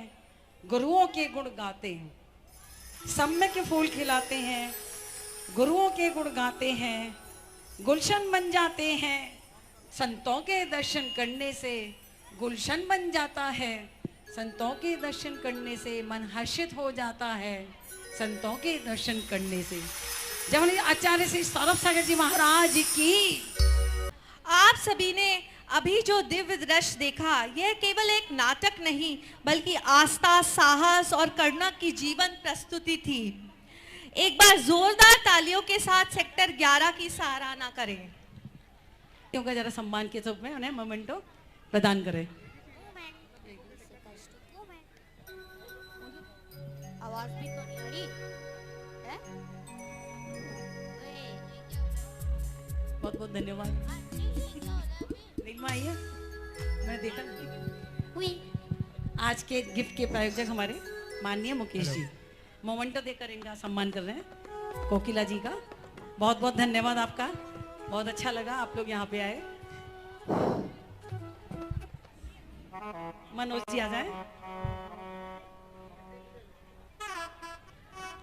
गुरुओं के गुण गाते हैं। सम्यक फूल खिलाते हैं, गुरुओं के गुण गाते हैं। गुलशन बन जाते हैं, संतों के दर्शन करने से गुलशन बन जाता है। संतों के दर्शन करने से मन हर्षित हो जाता है। संतों के दर्शन करने से। जब आचार्य श्री सौरभ सागर जी महाराज की। आप सभी ने अभी जो दिव्य दृश्य देखा, यह केवल एक नाटक नहीं बल्कि आस्था, साहस और करुणा की जीवन प्रस्तुति थी। एक बार जोरदार तालियों के साथ सेक्टर 11 की सराहना करें। क्योंकि जरा सम्मान के रूप में उन्हें मोमेंटो प्रदान करें। आवाज भी तो नहीं आ रही है? बहुत बहुत धन्यवाद। नीलिमा आई है, मैंने देखा। आज के गिफ्ट के प्रायोजक हमारे माननीय मुकेश जी मोमेंटो देकर इनका सम्मान कर रहे हैं। कोकिला जी का बहुत बहुत धन्यवाद आपका। बहुत अच्छा लगा आप लोग यहाँ पे आए। मनोज जी आ जाए।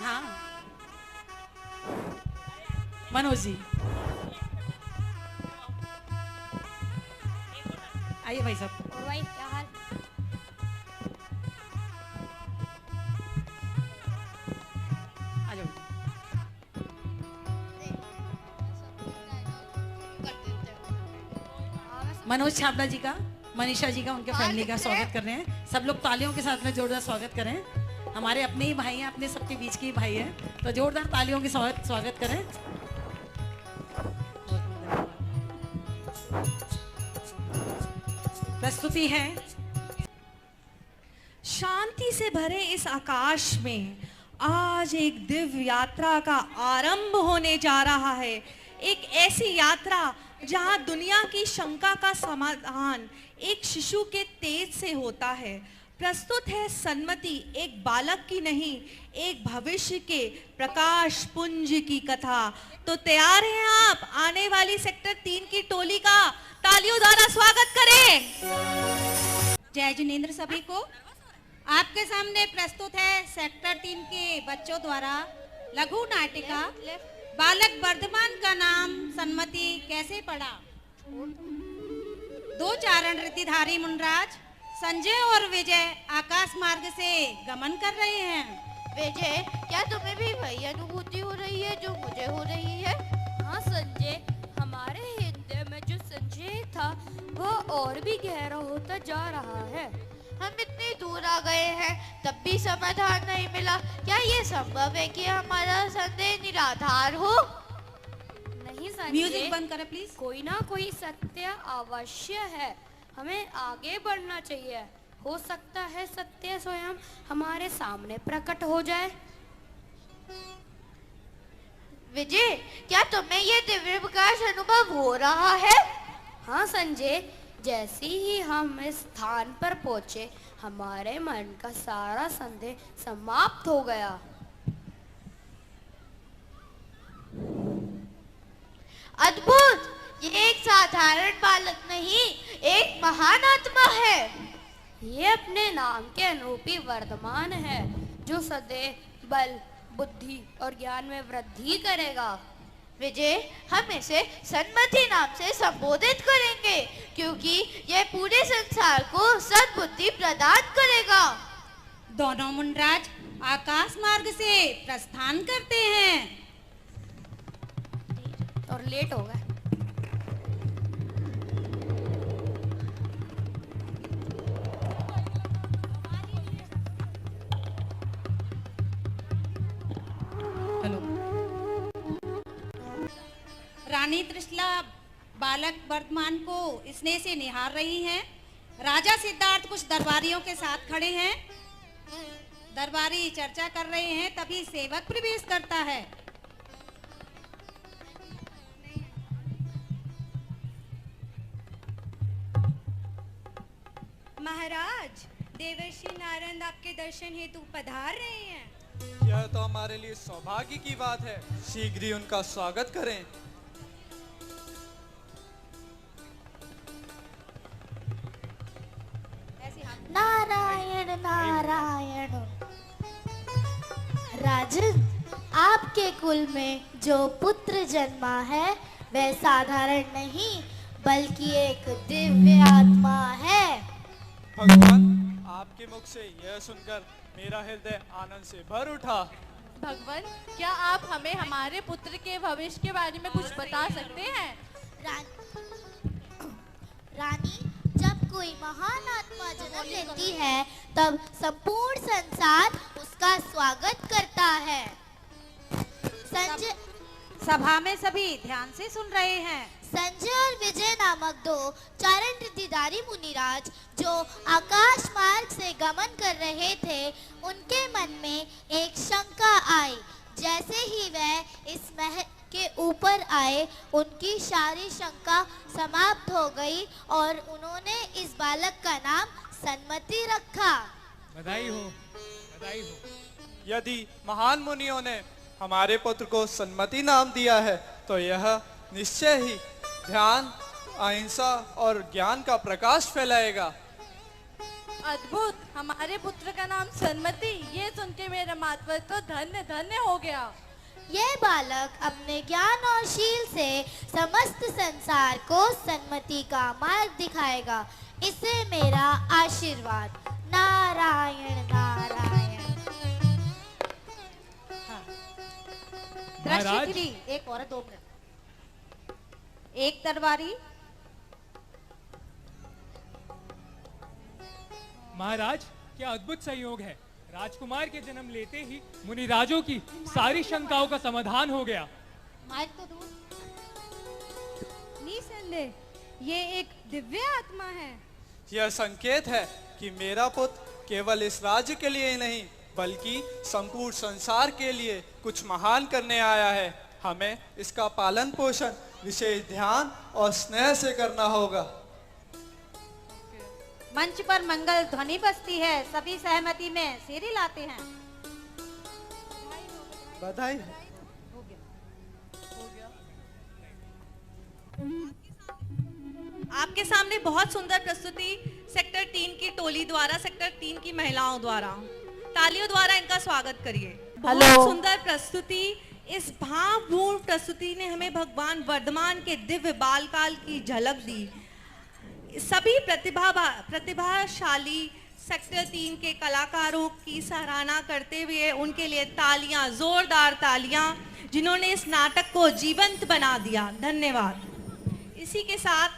हाँ मनोज जी आइए भाई साहब। भाई क्या हाल? आ जाओ। मनोज छाबड़ा जी का, मनीषा जी का, उनके फैमिली का स्वागत कर रहे हैं। सब लोग तालियों के साथ में जोरदार स्वागत करें। हमारे अपने ही भाई हैं, अपने सबके बीच के ही भाई हैं, तो जोरदार तालियों के स्वागत करें। प्रस्तुति है। शांति से भरे इस आकाश में आज एक दिव्य यात्रा का आरंभ होने जा रहा है। एक ऐसी यात्रा जहां दुनिया की शंका का समाधान एक शिशु के तेज से होता है। प्रस्तुत है सन्मति, एक बालक की नहीं, एक भविष्य के प्रकाश पुंज की कथा। तो तैयार हैं आप? आने वाली सेक्टर 3 की टोली का तालियों द्वारा स्वागत करें। जय जिनेंद्र सभी को। आपके सामने प्रस्तुत है सेक्टर 3 के बच्चों द्वारा लघु नाटिका बालक वर्धमान का नाम सन्मति कैसे पड़ा। दो चारण रीतिधारी मुनराज संजय और विजय आकाश मार्ग से गमन कर रहे हैं। विजय, क्या तुम्हें भी वही अनुभूति हो रही है जो मुझे हो रही है? हाँ संजय, हमारे हृदय में जो संजय था वह और भी गहरा होता जा रहा है। हम इतनी दूर आ गए हैं तब भी समाधान नहीं मिला। क्या ये संभव है कि हमारा संदेह निराधार हो? नहीं संजय, म्यूजिक बंद करें प्लीज। कोई ना कोई सत्य अवश्य है, हमें आगे बढ़ना चाहिए। हो सकता है सत्य स्वयं हमारे सामने प्रकट हो जाए। विजय, क्या तुम्हें ये दिव्य प्रकाश अनुभव हो रहा है? हाँ संजय, जैसे ही हम इस स्थान पर पहुंचे हमारे मन का सारा संदेह समाप्त हो गया। अद्भुत! ये एक साधारण बालक नहीं, एक महान आत्मा है। ये अपने नाम के अनुरूपी वर्धमान है जो सदैव बल, बुद्धि और ज्ञान में वृद्धि करेगा। विजय, हम इसे सन्मति नाम से संबोधित करेंगे क्योंकि यह पूरे संसार को सद्बुद्धि प्रदान करेगा। दोनों मुनराज आकाश मार्ग से प्रस्थान करते हैं। और लेट हो गए। रानी त्रिशला बालक वर्धमान को स्नेह से निहार रही हैं। राजा सिद्धार्थ कुछ दरबारियों के साथ खड़े हैं। दरबारी चर्चा कर रहे हैं तभी सेवक प्रवेश करता है। महाराज, देवर्षि नारद आपके दर्शन हेतु पधार रहे हैं। यह तो हमारे लिए सौभाग्य की बात है। शीघ्र ही उनका स्वागत करें। नारायण नारायण। राजन, आपके कुल में जो पुत्र जन्मा है वह साधारण नहीं बल्कि एक दिव्य आत्मा है। भगवान, आपके मुख से यह सुनकर मेरा हृदय आनंद से भर उठा। भगवान, क्या आप हमें हमारे पुत्र के भविष्य के बारे में कुछ बता सकते हैं? रानी, जब कोई महान आत्मा जन्म लेती है तब संपूर्ण संसार उसका स्वागत करता है। संजय, सभा में सभी ध्यान से सुन रहे हैं। संजय और विजय नामक दो चारण रिद्धिधारी मुनिराज जो आकाश मार्ग से गमन कर रहे थे, उनके मन में एक शंका आई। जैसे ही वह इस महल के ऊपर आए, उनकी सारी शंका समाप्त हो गई और उन्होंने इस बालक का नाम सन्मति रखा। बधाई हो, बधाई हो। यदि महान मुनियों ने हमारे पुत्र को सन्मति नाम दिया है तो यह निश्चय ही ध्यान, अहिंसा और ज्ञान का प्रकाश फैलाएगा। अद्भुत, हमारे पुत्र का नाम सन्मति, ये सुन के मेरा मातवर तो धन्य धन्य हो गया। यह बालक अपने ज्ञान और शील से समस्त संसार को सन्मति का मार्ग दिखाएगा। इसे मेरा आशीर्वाद। नारायण नारायण। दृष्टि, एक और 2 मिनट। एक दरबारी। महाराज, क्या अद्भुत संयोग है। राजकुमार के जन्म लेते ही मुनिराजों की सारी शंकाओं का समाधान हो गया। माइक तो दूर। निसंदेह ये एक दिव्य आत्मा है। यह संकेत है कि मेरा पुत्र केवल इस राज्य के लिए ही नहीं बल्कि संपूर्ण संसार के लिए कुछ महान करने आया है। हमें इसका पालन पोषण विशेष ध्यान और स्नेह से करना होगा। मंच पर मंगल ध्वनि बजती है, सभी सहमति में सिर हिलाते हैं। बधाई हो गया। आपके सामने बहुत सुंदर प्रस्तुति सेक्टर 3 की टोली द्वारा, सेक्टर 3 की महिलाओं द्वारा। तालियों द्वारा इनका स्वागत करिए। बहुत सुंदर प्रस्तुति। इस भावपूर्ण प्रस्तुति ने हमें भगवान वर्धमान के दिव्य बालकाल की झलक दी। सभी प्रतिभाशाली सेक्टर 3 के कलाकारों की सराहना करते हुए उनके लिए तालियां, जोरदार तालियां, जिन्होंने इस नाटक को जीवंत बना दिया। धन्यवाद। इसी के साथ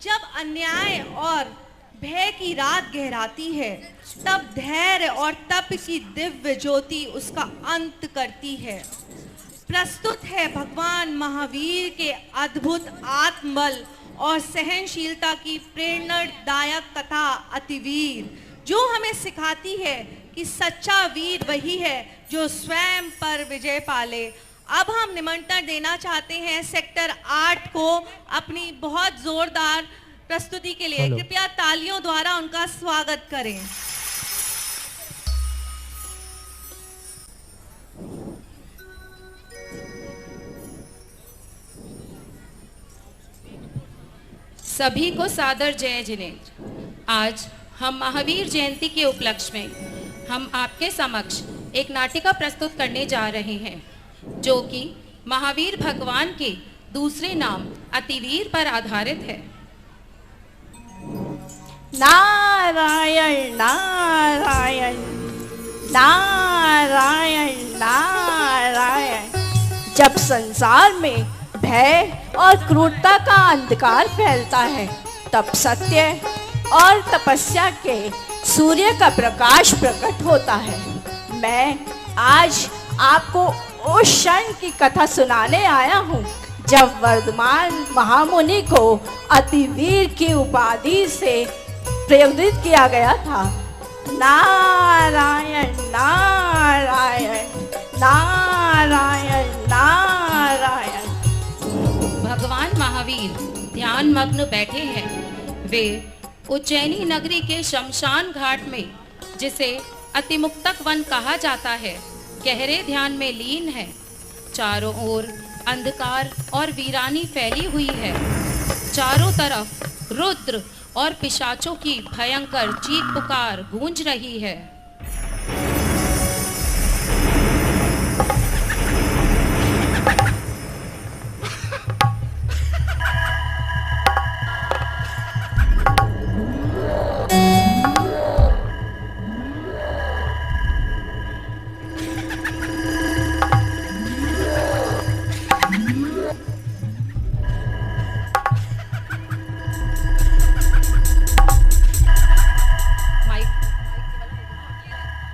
जब अन्याय और भय की रात गहराती है तब धैर्य और तप की दिव्य ज्योति उसका अंत करती है। प्रस्तुत है भगवान महावीर के अद्भुत आत्मबल और सहनशीलता की प्रेरणादायक कथा अतिवीर, जो हमें सिखाती है कि सच्चा वीर वही है जो स्वयं पर विजय पाले। अब हम निमंत्रण देना चाहते हैं सेक्टर 8 को अपनी बहुत जोरदार प्रस्तुति के लिए। कृपया तालियों द्वारा उनका स्वागत करें। सभी को सादर जय जिनेन्द्र। आज हम महावीर जयंती के उपलक्ष्य में हम आपके समक्ष एक नाटिका प्रस्तुत करने जा रहे हैं जो कि महावीर भगवान के दूसरे नाम अतिवीर पर आधारित है। नारायण नारायण नारायण नारायण। जब संसार में भय और क्रूरता का अंधकार फैलता है तब सत्य और तपस्या के सूर्य का प्रकाश प्रकट होता है। मैं आज आपको उस क्षण की कथा सुनाने आया हूँ जब वर्धमान महामुनि को अतिवीर की उपाधि से प्रेरित किया गया था। नारायण नारायण नारायण नारायण। भगवान महावीर ध्यान मग्न बैठे हैं। वे उज्जैनी नगरी के शमशान घाट में, जिसे अतिमुक्तक वन कहा जाता है, गहरे ध्यान में लीन है। चारों ओर अंधकार और वीरानी फैली हुई है। चारों तरफ रुद्र और पिशाचों की भयंकर चीख पुकार गूंज रही है।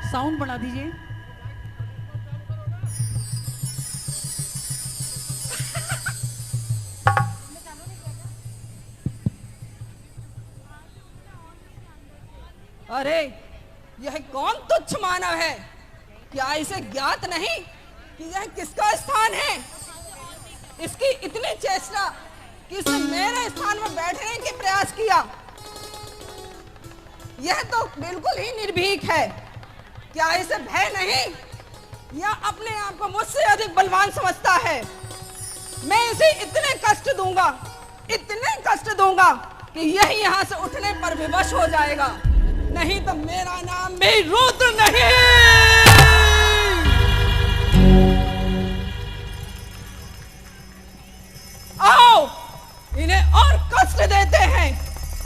साउंड बढ़ा दीजिए। अरे यह कौन तुच्छ मानव है? क्या इसे ज्ञात नहीं कि यह किसका स्थान है? इसकी इतनी चेष्टा कि इसने मेरे स्थान में बैठने की प्रयास किया। यह तो बिल्कुल ही निर्भीक है। क्या इसे भय नहीं या अपने आप को मुझसे अधिक बलवान समझता है? मैं इसे इतने कष्ट दूंगा कि यह यहाँ से उठने पर विवश हो जाएगा। नहीं तो मेरा नाम भी रुद्र नहीं। आओ इन्हें और कष्ट देते हैं,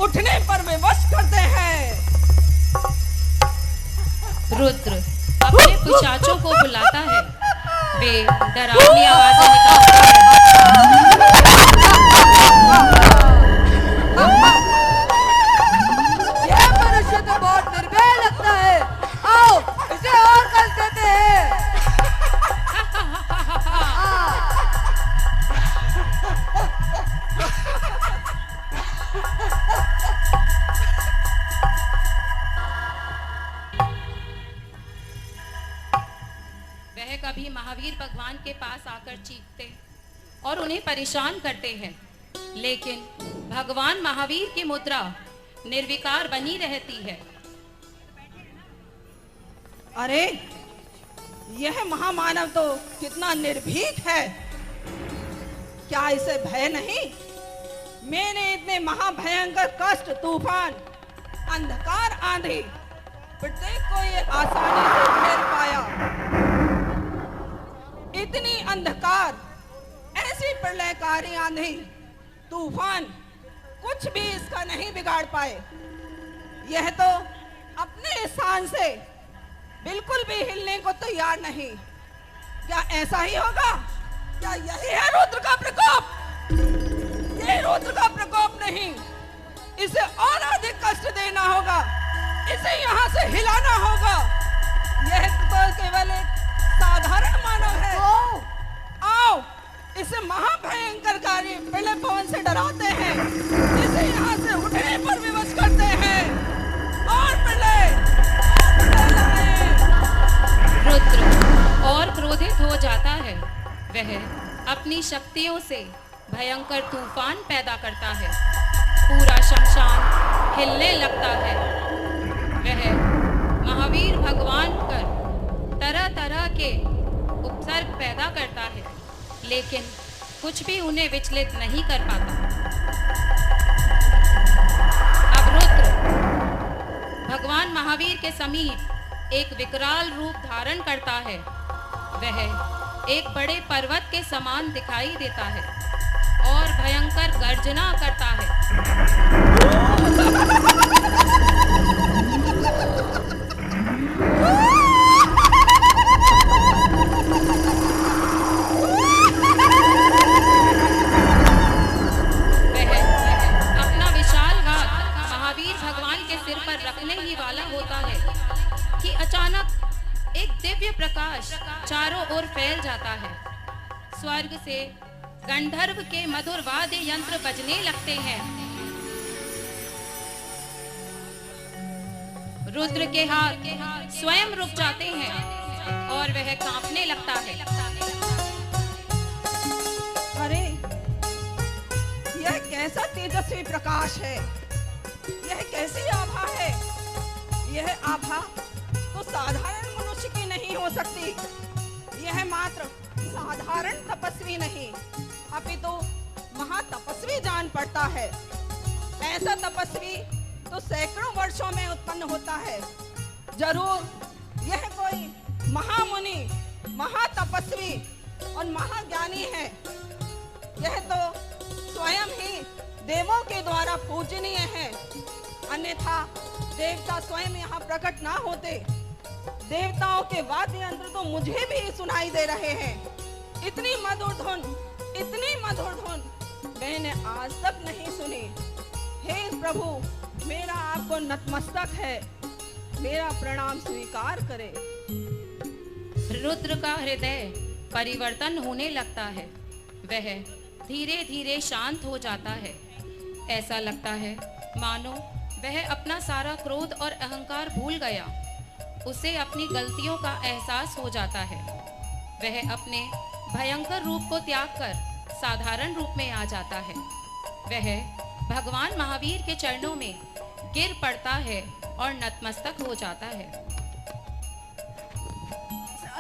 उठने पर विवश करते हैं। रुद्र अपने पिशाचों को बुलाता है। वे डरावनी आवाजें निकालते हैं। यह मनुष्य तो बहुत निर्भय लगता है। आओ इसे और कष्ट देते हैं। वह कभी महावीर भगवान के पास आकर चीखते और उन्हें परेशान करते हैं, लेकिन भगवान महावीर की मुद्रा निर्विकार बनी रहती है। अरे यह महामानव तो कितना निर्भीक है। क्या इसे भय नहीं? मैंने इतने महाभयंकर कष्ट, तूफान, अंधकार, आंधी, प्रत्येक को ये आसानी से झेल पाया। इतनी अंधकार, ऐसी प्रलयकारी आंधी, तूफान कुछ भी इसका नहीं बिगाड़ पाए। यह तो अपने स्थान से बिल्कुल भी हिलने को तैयार नहीं। क्या ऐसा ही होगा? क्या यही है रुद्र का प्रकोप? ये रुद्र का प्रकोप नहीं, इसे और अधिक कष्ट देना होगा, इसे यहाँ से हिलाना होगा। यह तो केवल एक साधारण मानव है। आओ इसे महाभयंकरकारी प्रलय पवन से डराते हैं, इसे यहाँ से उठने पर विवश करते हैं और प्रलय रुद्र और क्रोधित हो जाता है। वह अपनी शक्तियों से भयंकर तूफान पैदा करता है। पूरा शमशान हिलने लगता है। वह महावीर भगवान पर तरह तरह के उपसर्ग पैदा करता है, लेकिन कुछ भी उन्हें विचलित नहीं कर पाता। अब रुद्र भगवान महावीर के समीप एक विकराल रूप धारण करता है। वह एक बड़े पर्वत के समान दिखाई देता है और भयंकर गर्जना करता है। अपना विशाल हाथ महावीर भगवान के सिर पर रखने ही वाला होता है कि अचानक एक दिव्य प्रकाश चारों ओर फैल जाता है। स्वर्ग से गंधर्व के मधुर वाद्य यंत्र बजने लगते हैं। रुद्र के हाथ स्वयं रुक जाते हैं और वह कांपने लगता है। अरे यह कैसा तेजस्वी प्रकाश है, यह कैसी आभा है। यह आभा तो साधारण मनुष्य की नहीं हो सकती। यह मात्र साधारण तपस्वी नहीं अपितु महातपस्वी जान पड़ता है। ऐसा तपस्वी तो सैकड़ों वर्षों में उत्पन्न होता है। जरूर यह कोई महामुनि, महातपस्वी और महाज्ञानी है। यह तो स्वयं ही देवों के द्वारा पूजनीय है, अन्यथा देवता स्वयं यहाँ प्रकट ना होते। देवताओं के वाद्य यंत्र तो मुझे भी सुनाई दे रहे हैं। इतनी मधुर धुन, इतनी मधुर धुन मैंने आज तक नहीं सुनी। हे प्रभु, मेरा आपको नतमस्तक है, मेरा प्रणाम स्वीकार करे। रुद्र का हृदय परिवर्तन होने लगता है। वह धीरे धीरे शांत हो जाता है। ऐसा लगता है मानो वह अपना सारा क्रोध और अहंकार भूल गया। उसे अपनी गलतियों का एहसास हो जाता है। वह अपने भयंकर रूप को त्याग कर साधारण रूप में आ जाता है। वह भगवान महावीर के चरणों में गिर पड़ता है और नतमस्तक हो जाता है।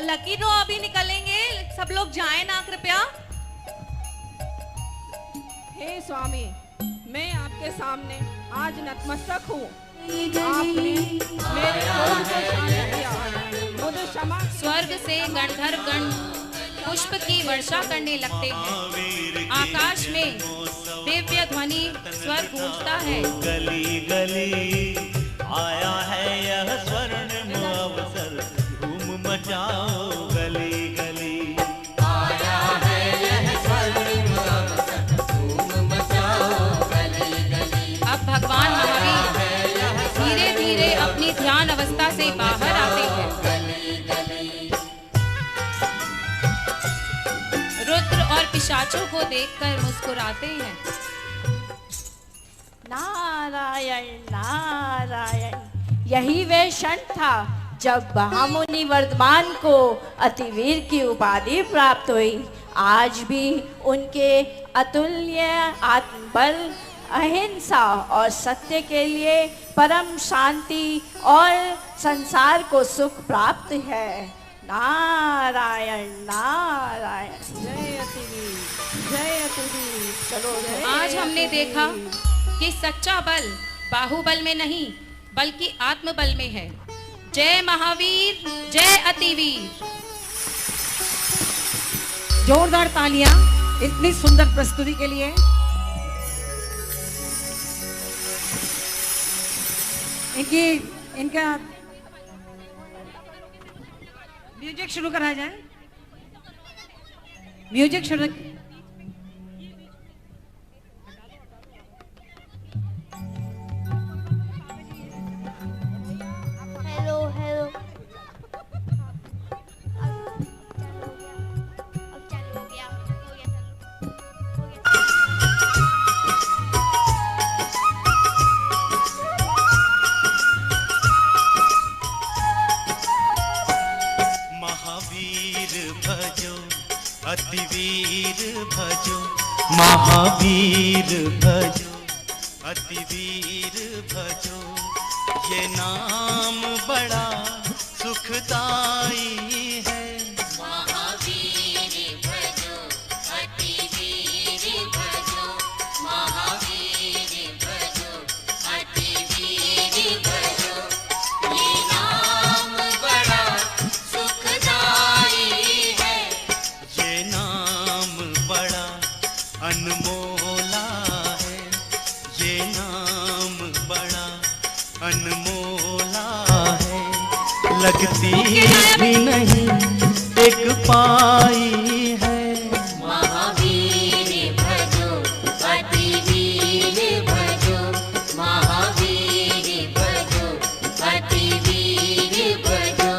लकी ड्रॉ अभी निकलेंगे, सब लोग जाएं ना कृपया। हे स्वामी, मैं आपके सामने आज नतमस्तक हूँ। आपने मेरे क्रोध को शांत किया, मुझे क्षमा। स्वर्ग से गंधर्व गण पुष्प की वर्षा करने लगते हैं। आकाश में दिव्य ध्वनि स्वर गूंजता है। गली गली आया है यह स्वर्णिम अवसर, धूम मचाओ गली गली। आया है यह स्वर्णिम अवसर, धूम मचाओ गली गली। अब भगवान महावीर धीरे धीरे अपनी ध्यान अवस्था से बाहर आते हैं। रुद्र और पिशाचों को देखकर मुस्कुराते हैं। नारायण नारायण, यही वह क्षण था जब महामुनि वर्धमान को अतिवीर की उपाधि प्राप्त हुई। आज भी उनके अतुल्य आत्मबल, अहिंसा और सत्य के लिए परम शांति और संसार को सुख प्राप्त है। नारायण नारायण। जय अतिवीर, जय अतिवीर। चलो जय। आज हमने देखा कि सच्चा बल बाहुबल में नहीं बल्कि आत्मबल में है। जय महावीर, जय अतिवीर। जोरदार तालियां इतनी सुंदर प्रस्तुति के लिए। इनका म्यूजिक शुरू करा जाए। म्यूजिक शुरू। Hello hello. महावीर भजो, अतिवीर भजो, महावीर भजो, अतिवीर भजो। ये नाम बड़ा सुखदाई है। महावीर भजो, अतिवीर भजो, महावीर भजो, अतिवीर भजो। ये नाम बड़ा सुखदाई है। ये नाम बड़ा अनमोला है। ये नाम बड़ा अनमोला है। लगती भी नहीं एक पाई है। महावीर भजो, अतिवीर भजो, महावीर भजो, अतिवीर भजो।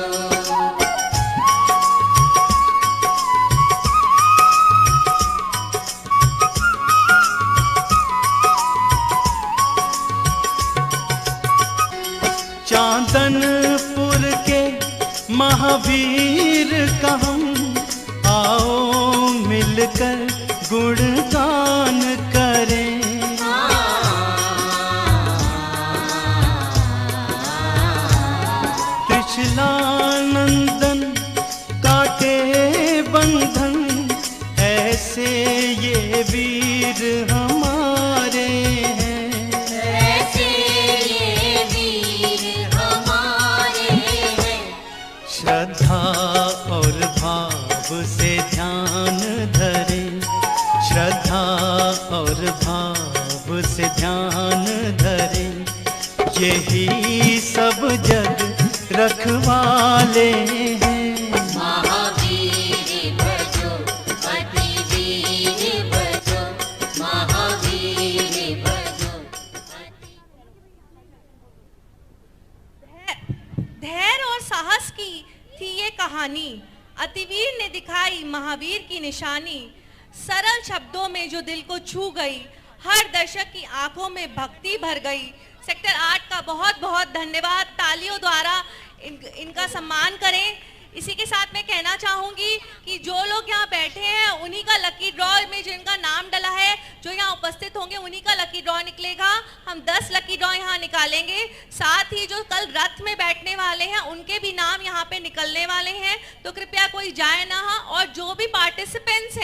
चांदन मिलकर गुणगान करें। त्रिशूलानंदन काटे बंधन, ऐसे ये वीर हमारे हैं। ऐसे ये वीर हमारे हैं। श्रद्धा और भाव से ध्यान धरे, श्रद्धा और भाव से ध्यान धरे, यही सब जग रखवाले हैं। महावीर भजो अति वीर भजो, महावीर भजो। धैर्य और साहस की थी ये कहानी, अतिवीर ने दिखाई महावीर की निशानी। सरल शब्दों में जो दिल को छू गई, हर दर्शक की आंखों में भक्ति भर गई। सेक्टर 8 का बहुत बहुत धन्यवाद। तालियों द्वारा इनका सम्मान करें। इसी के साथ मैं कहना चाहूंगी कि जो लोग यहाँ बैठे हैं उन्हीं का लकी ड्रॉ में जिनका नाम डला है, जो यहाँ उपस्थित होंगे उन्हीं का लकी ड्रॉ निकलेगा। हम 10 लकी ड्रॉ यहाँ निकालेंगे। साथ ही जो कल रथ में बैठने वाले हैं उनके भी नाम यहाँ पे निकलने वाले हैं, तो कृपया कोई जाए ना। और जो भी पार्टिसिपेंट्स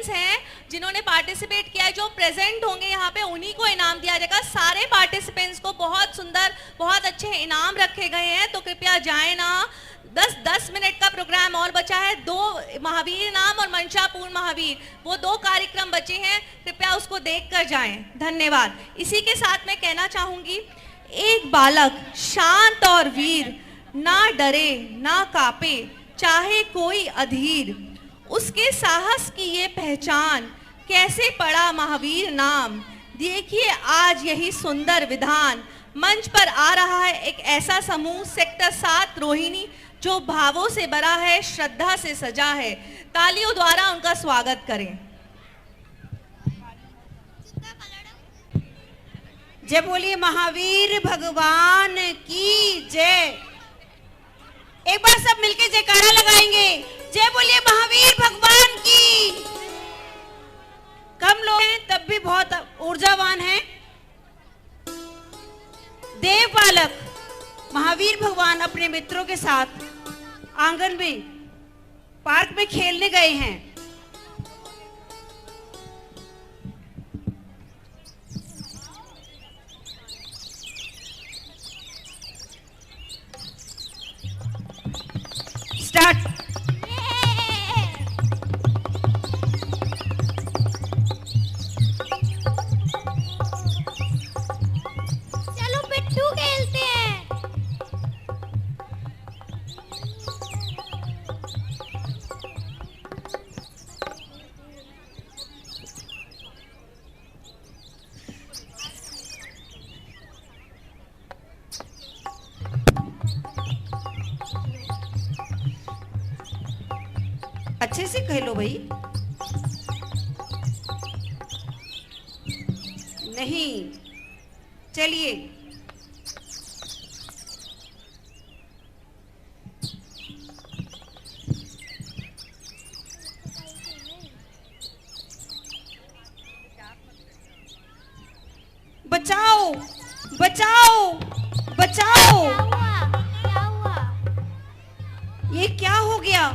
हैं जिन्होंने पार्टिसिपेट किया है, जो प्रेजेंट होंगे यहाँ पे, उन्हीं को इनाम दिया जाएगा। सारे पार्टिसिपेंट्स को बहुत सुंदर, बहुत अच्छे इनाम रखे गए हैं, तो कृपया जाए ना। 10 मिनट का प्रोग्राम और बचा है। 2 महावीर इनाम और मंशापूर्ण महावीर, वो 2 कार्यक्रम बचे हैं, कृपया उसको देखकर जाएं। धन्यवाद। इसी के साथ मैं कहना चाहूंगी, एक बालक शांत और वीर, ना डरे ना कापे चाहे कोई अधीर, उसके साहस की ये पहचान, कैसे पड़ा महावीर नाम। देखिए आज यही सुंदर विधान, मंच पर आ रहा है एक ऐसा समूह, सेक्टर 7 रोहिणी, जो भावों से भरा है, श्रद्धा से सजा है। तालियों द्वारा उनका स्वागत करें। जय बोलिए महावीर भगवान की जय। एक बार सब मिलके जयकारा लगाएंगे, जय बोलिए महावीर भगवान की। कम लोग हैं तब भी बहुत ऊर्जावान हैं। देव बालक महावीर भगवान अपने मित्रों के साथ आंगन में पार्क में खेलने गए हैं। स्टार्ट। चलो पिट्ठू खेलते हैं। अच्छे से खेलो भाई। नहीं, चलिए। बचाओ बचाओ बचाओ। क्या हुआ? ये क्या हो गया?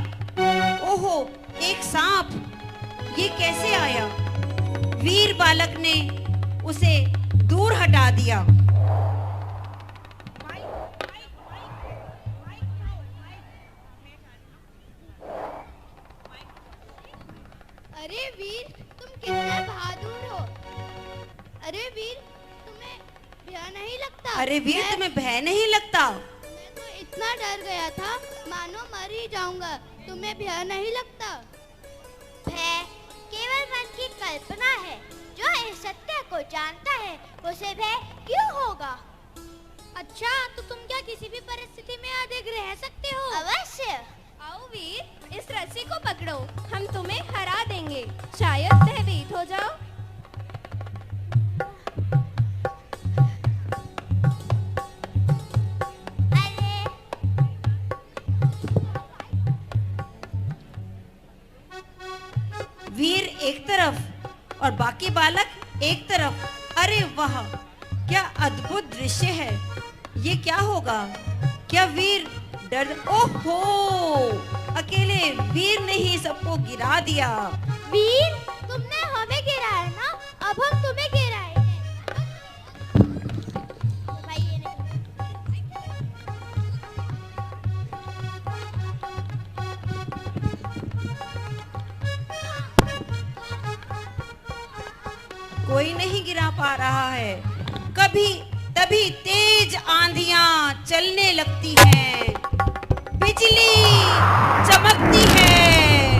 ओहो, एक सांप, ये कैसे आया? वीर बालक ने उसे दूर हटा दिया। अरे वीर, तुम कितने बहादुर हो। अरे वीर, तुम्हें भय नहीं लगता? अरे वीर, तुम्हें भय नहीं लगता? मैं तो इतना डर गया था, मानो मर ही जाऊंगा। तुम्हें भय नहीं लगता? भय केवल मन की कल्पना है। जो इस सत्य को जानता है उसे भय क्यों होगा? अच्छा, तो तुम क्या किसी भी परिस्थिति में अडिग रह सकते हो? अवश्य। आओ वीर, इस रस्सी को पकड़ो, हम तुम्हें हरा देंगे। शायद भयभीत हो जाओ। वीर एक तरफ और बाकी बालक एक तरफ। अरे वाह, क्या अद्भुत दृश्य है। ये क्या होगा? क्या वीर डर? ओहो, अकेले वीर ने ही सबको गिरा दिया। वीर, तुमने हमें गिराया ना, अब हम तुम्हें गिराएंगे। भाई ये नहीं। कोई नहीं गिरा पा रहा है। कभी तभी तेज आंधियां चलने लगती हैं, बिजली चमकती है,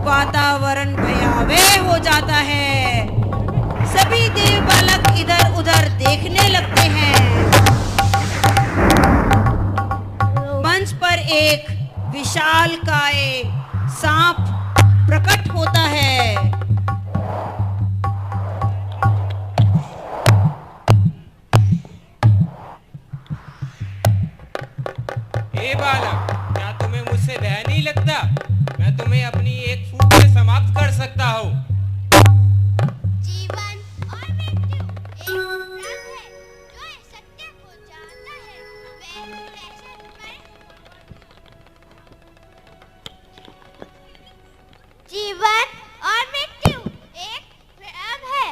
वातावरण भयावह हो जाता है। सभी देव बालक इधर उधर देखने लगते हैं। मंच पर एक विशालकाय सांप प्रकट होता है। हे बालक, क्या तुम्हें मुझसे भय नहीं लगता? मैं तुम्हें अपनी एक फूंक में समाप्त कर सकता हूँ। जीवन और मृत्यु एक रंग है, जो इस सत्य को जानता है वह कैसे मरे। जीवन और मृत्यु एक भ्रम है,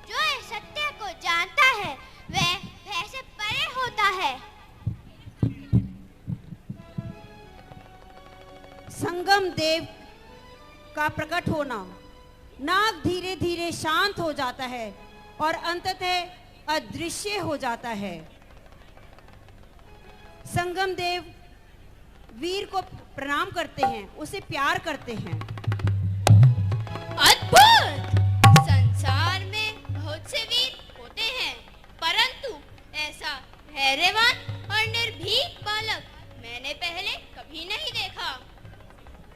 जो इस सत्य को जानता है वह कैसे परे होता है। संगम देव का प्रकट होना, नाग धीरे धीरे शांत हो जाता है और अंततः अदृश्य हो जाता है। संगम देव वीर को प्रणाम करते हैं, उसे प्यार करते हैं। अद्भुत! संसार में बहुत से वीर होते हैं, परंतु ऐसा धैर्यवान और निर्भीक बालक मैंने पहले कभी नहीं देखा।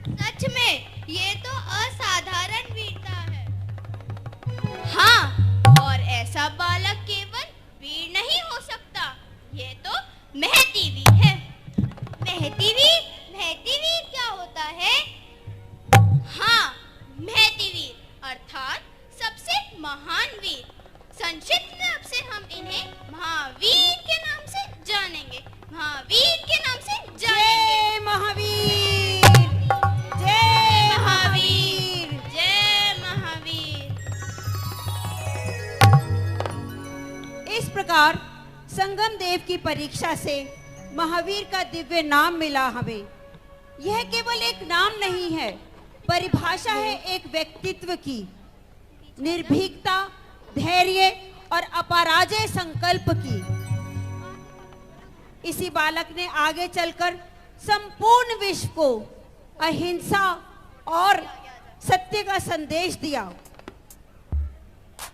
सच में ये तो असाधारण वीरता है। हाँ, और ऐसा बालक केवल वीर नहीं हो सकता, ये तो महती वीर है। महती वीर? महती वीर क्या होता है? हाँ, महती वीर अर्थात सबसे महान वीर। संक्षिप्त रूप से हम इन्हें महावीर के नाम से जानेंगे। महावीर के नाम से जानेंगे। जय महावीर! जय महावीर! जय महावीर! इस प्रकार संगम देव की परीक्षा से महावीर का दिव्य नाम मिला हमें। यह केवल एक नाम नहीं है, परिभाषा है एक व्यक्तित्व की, निर्भीकता, धैर्य और अपराजय संकल्प की। इसी बालक ने आगे चलकर संपूर्ण विश्व को अहिंसा और सत्य का संदेश दिया।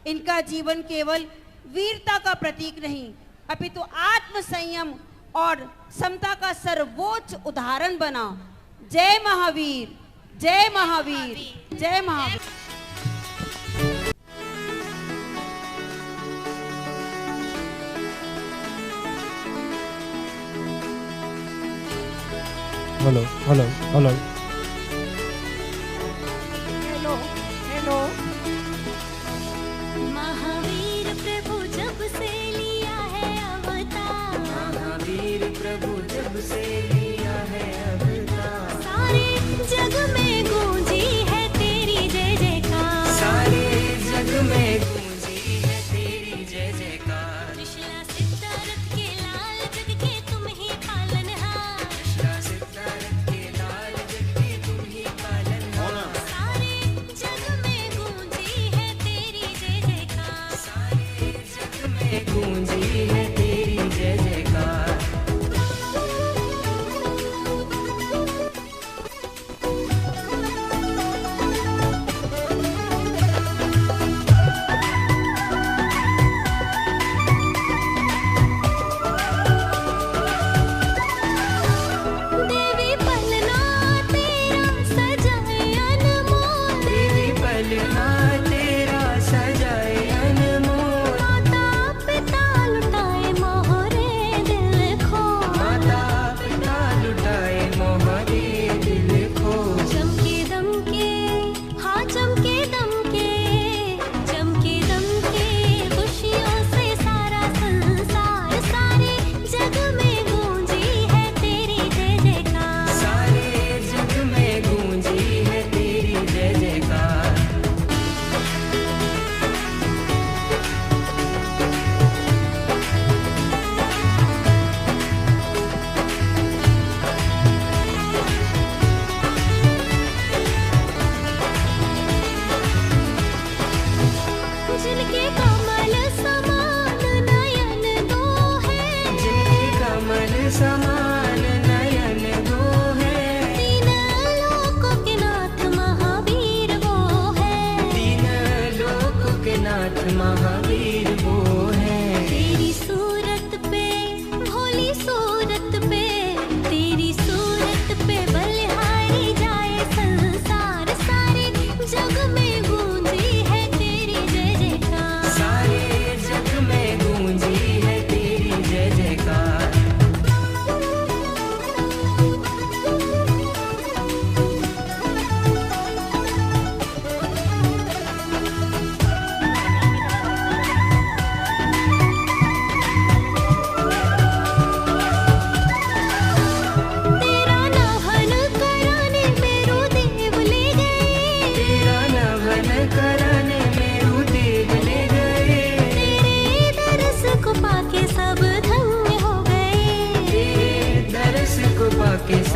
इनका जीवन केवल वीरता का प्रतीक नहीं, अपितु आत्म संयम और समता का सर्वोच्च उदाहरण बना। जय महावीर! जय महावीर! जय Mahavir! Hello hello hello hello hello. Mahavir प्रभु जब से लिया है अवतार, महावीर प्रभु जब से लिया है अवतार, सारे जग में गूंजी है तेरी जय जयकार, सारे जग में गूंजी है तेरी जय जयकार। कृष्णा सिद्धार्थ के लाल जग के तुम ही पालनहार, कृष्णा सिद्धार्थ के लाल जग के तुम ही पालनहार, सारे जग में गूंजी है तेरी जय जयकार, सारे जग में गूंजी है तेरी जय जयकार। देवी पलना तेरा सजाए अनमोल, देवी पलना तेरा सजाए अनमोल, माता पिता लुटाए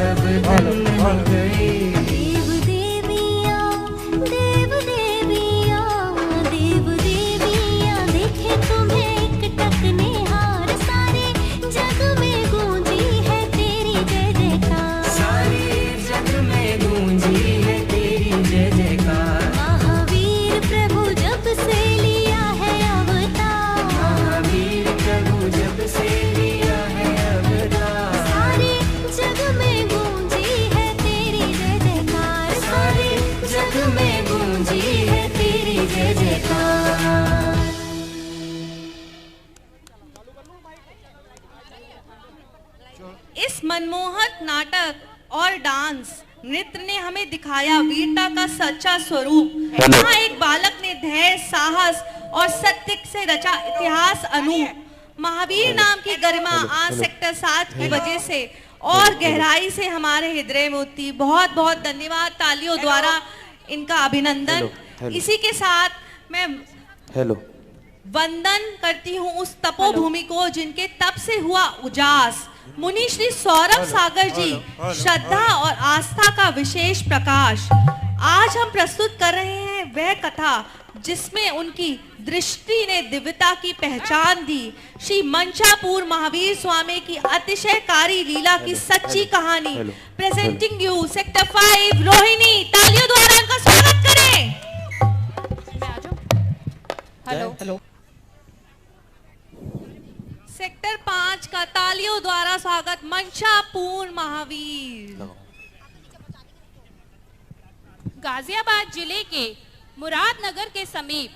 सब धन्य हो गए। देव देवियाँ देव देवियाँ देव देवियाँ देखे तुम्हें एकटक निहार, सारे जग में गूंजी है तेरी जय जयकार। सारे जग में गूंजी है तेरी जय जयकार। महावीर प्रभु जब से लिया है अवतार, महावीर प्रभु जब से लिया है अवतार। सारे जग में गूंजी है तेरी जय जयकार। सारे जग में गूंजी है तेरी जय जयकार। इस मनमोहक नाटक और डांस नृत्य ने हमें दिखाया वीरता का सच्चा स्वरूप। यहाँ एक बालक ने धैर्य, साहस और सत्य से रचा इतिहास अनूप। महावीर नाम की गरिमा आज सेक्टर 7 की वजह से और गहराई से हमारे हृदय में उठती। बहुत बहुत धन्यवाद, तालियों द्वारा इनका अभिनंदन। इसी के साथ मैं वंदन करती हूँ उस तपोभूमि को जिनके तप से हुआ उजास। मुनि श्री सौरभ सागर जी श्रद्धा और आस्था का विशेष प्रकाश। आज हम प्रस्तुत कर रहे हैं वह कथा जिसमें उनकी दृष्टि ने दिव्यता की पहचान दी। श्री मंचापुर महावीर स्वामी की अतिशयकारी लीला की सच्ची कहानी। Presenting you sector 5 Rohini. तालियों द्वारा इनका स्वागत करें। हेलो सेक्टर 5 का तालियों द्वारा स्वागत मंचापुर महावीर। गाजियाबाद जिले के मुरादनगर के समीप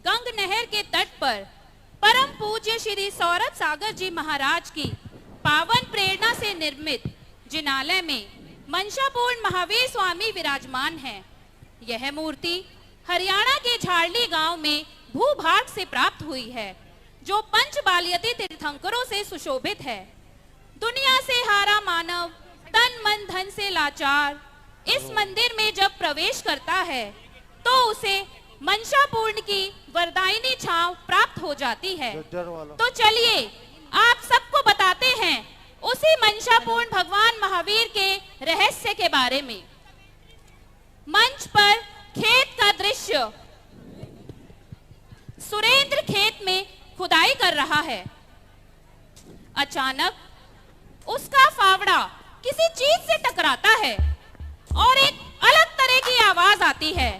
गंग नहर के तट पर परम पूज्य श्री सौरभ सागर जी महाराज की पावन प्रेरणा से निर्मित जिनालय में मंचापुर महावीर स्वामी विराजमान हैं। यह मूर्ति हरियाणा के झारली गांव में भूभाग से प्राप्त हुई है, जो पंच बालियती तीर्थंकरों से सुशोभित है। दुनिया से हारा मानव तन मन धन से लाचार इस मंदिर में जब प्रवेश करता है तो उसे मंशापूर्ण की वरदायिनी छांव प्राप्त हो जाती है। तो चलिए आप सबको बताते हैं उसी मंशापूर्ण भगवान महावीर के रहस्य के बारे में। मंच पर खेत का दृश्य। सुरेंद्र खेत में खुदाई कर रहा है। अचानक उसका फावड़ा किसी चीज से टकराता है और एक अलग तरह की आवाज आती है।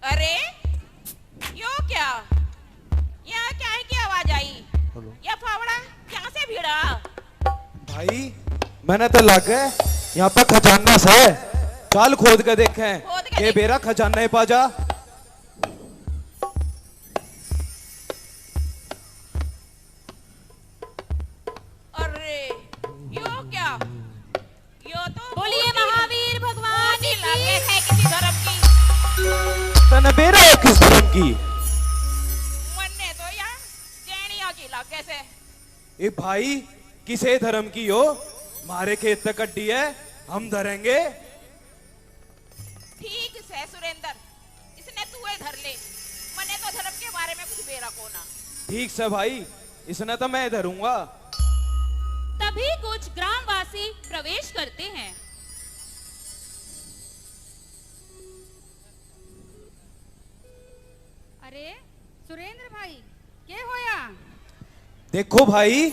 अरे यो क्या, यहाँ क्या है की आवाज आई? यह फावड़ा क्या से भिड़ा? भाई मैंने तो लग गए यहाँ पर खजाना से। चल खोद के देखें ये बेरा खजाना ही पा जा। अरे यो क्या, यो तो बोलिए महावीर भगवान की लागे है किसी धर्म की। तने बेरा है किस धर्म की? मन्ने तो यहाँ जैनियों की लागे से। ए भाई किसे धर्म की हो? मारे खेत तक अड्डी है, हम धरेंगे। ठीक से सुरेंद्र, इसने तू धर ले। मने तो धर्म के बारे में कुछ बेरा को ना। ठीक से भाई, इसने तो मैं धरूंगा। तभी कुछ ग्रामवासी प्रवेश करते हैं। अरे सुरेंद्र भाई क्या होया? देखो भाई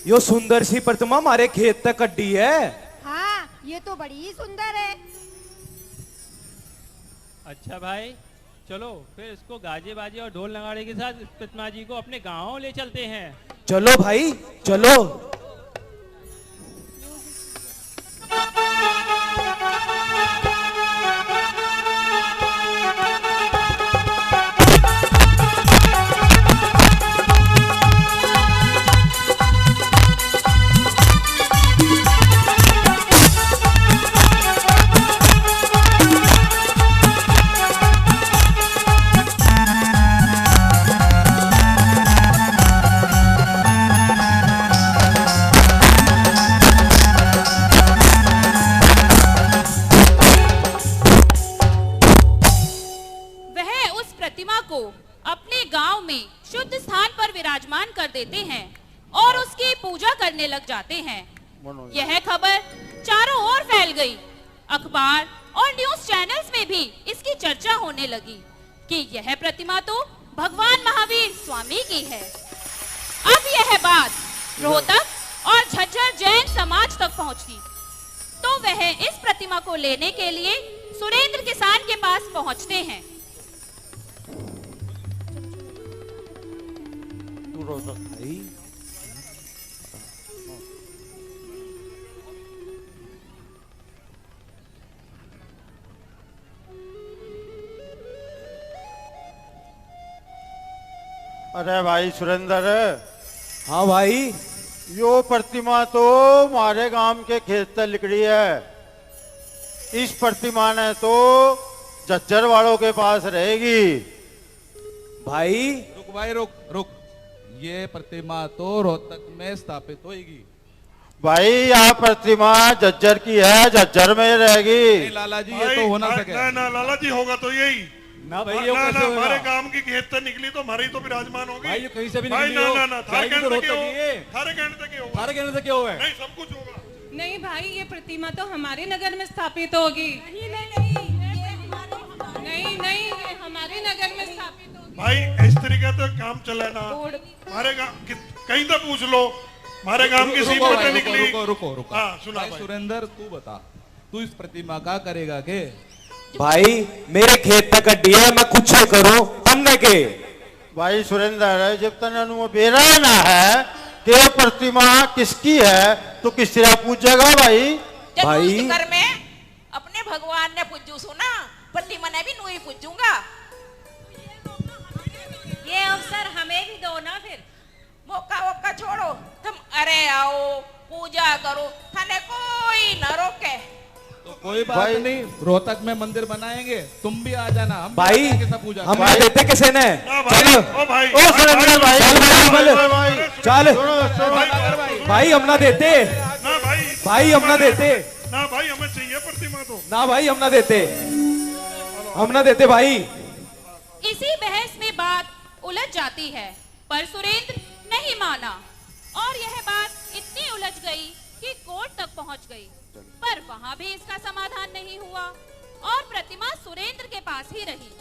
यो सुंदर सी प्रतिमा हमारे खेत तक अड्डी है। हाँ ये तो बड़ी ही सुंदर है। अच्छा भाई चलो फिर इसको गाजे बाजे और ढोल नगाड़े के साथ इस प्रतिमा जी को अपने गांव ले चलते हैं। चलो भाई चलो। शुद्ध स्थान पर विराजमान कर देते हैं और उसकी पूजा करने लग जाते हैं। यह खबर चारों ओर फैल गई। अखबार और न्यूज चैनल्स में भी इसकी चर्चा होने लगी कि यह प्रतिमा तो भगवान महावीर स्वामी की है। अब यह बात रोहतक और झज्जर जैन समाज तक पहुंची तो वह इस प्रतिमा को लेने के लिए सुरेंद्र किसान के पास पहुंचते हैं। अरे भाई सुरेंद्र। हाँ भाई। यो प्रतिमा तो हमारे गांव के खेत से निकली है। इस प्रतिमा ने तो झज्जर वालों के पास रहेगी। भाई रुक भाई रुक रुक, ये प्रतिमा तो रोहतक में स्थापित होगी। भाई यह प्रतिमा झज्जर की है, झज्जर में रहेगी। लाला जी ये तो होना सके ना लाला जी होगा तो यही ना भाई, ये ना हमारे गांव की खेत से निकली तो हमारी तो विराजमान होगी भाई। ये कहीं से भी भाई निकली हो ना थारे कहने से क्यों थारे कहने से क्यों है? नहीं सब कुछ होगा। नहीं भाई, ये प्रतिमा तो हमारे नगर में स्थापित होगी। नहीं ये हमारे नगर में स्थापित होगी। भाई इस तरीके से काम चले ना हमारे गाँव कहीं तो पूछ लो हमारे गांव की सीमा से निकली। रुको हाँ सुना भाई। सुरेंद्र तू बता, तू इस प्रतिमा का करेगा के? भाई मेरे खेत तक अड्डी है, मैं कुछ करो हमने के। भाई सुरेंद्र जब तक अनु बेरा ना है कि प्रतिमा किसकी है तो किस तरह पूछेगा भाई? भाई घर में अपने भगवान ने पूजू सुना, प्रतिमा ने भी नू ही पूजूंगा। ये अवसर हमें भी दो ना फिर। मौका छोड़ो तुम, अरे आओ पूजा करो, थाने कोई न रोके। तो कोई बात नहीं, रोहतक में मंदिर बनाएंगे, तुम भी आ जाना। हम भाई पूजा हम देते किसे ने? चल भाई हम ना देते, भाई हम ना देते ना भाई, हमें चाहिए प्रतिमा तो ना भाई, हम ना देते भाई। इसी बहस में बात उलझ जाती है पर सुरेंद्र नहीं माना और यह बात इतनी उलझ गई कि कोर्ट तक पहुंच गई। पर वहां भी इसका समाधान नहीं हुआ और प्रतिमा सुरेंद्र के पास ही रही।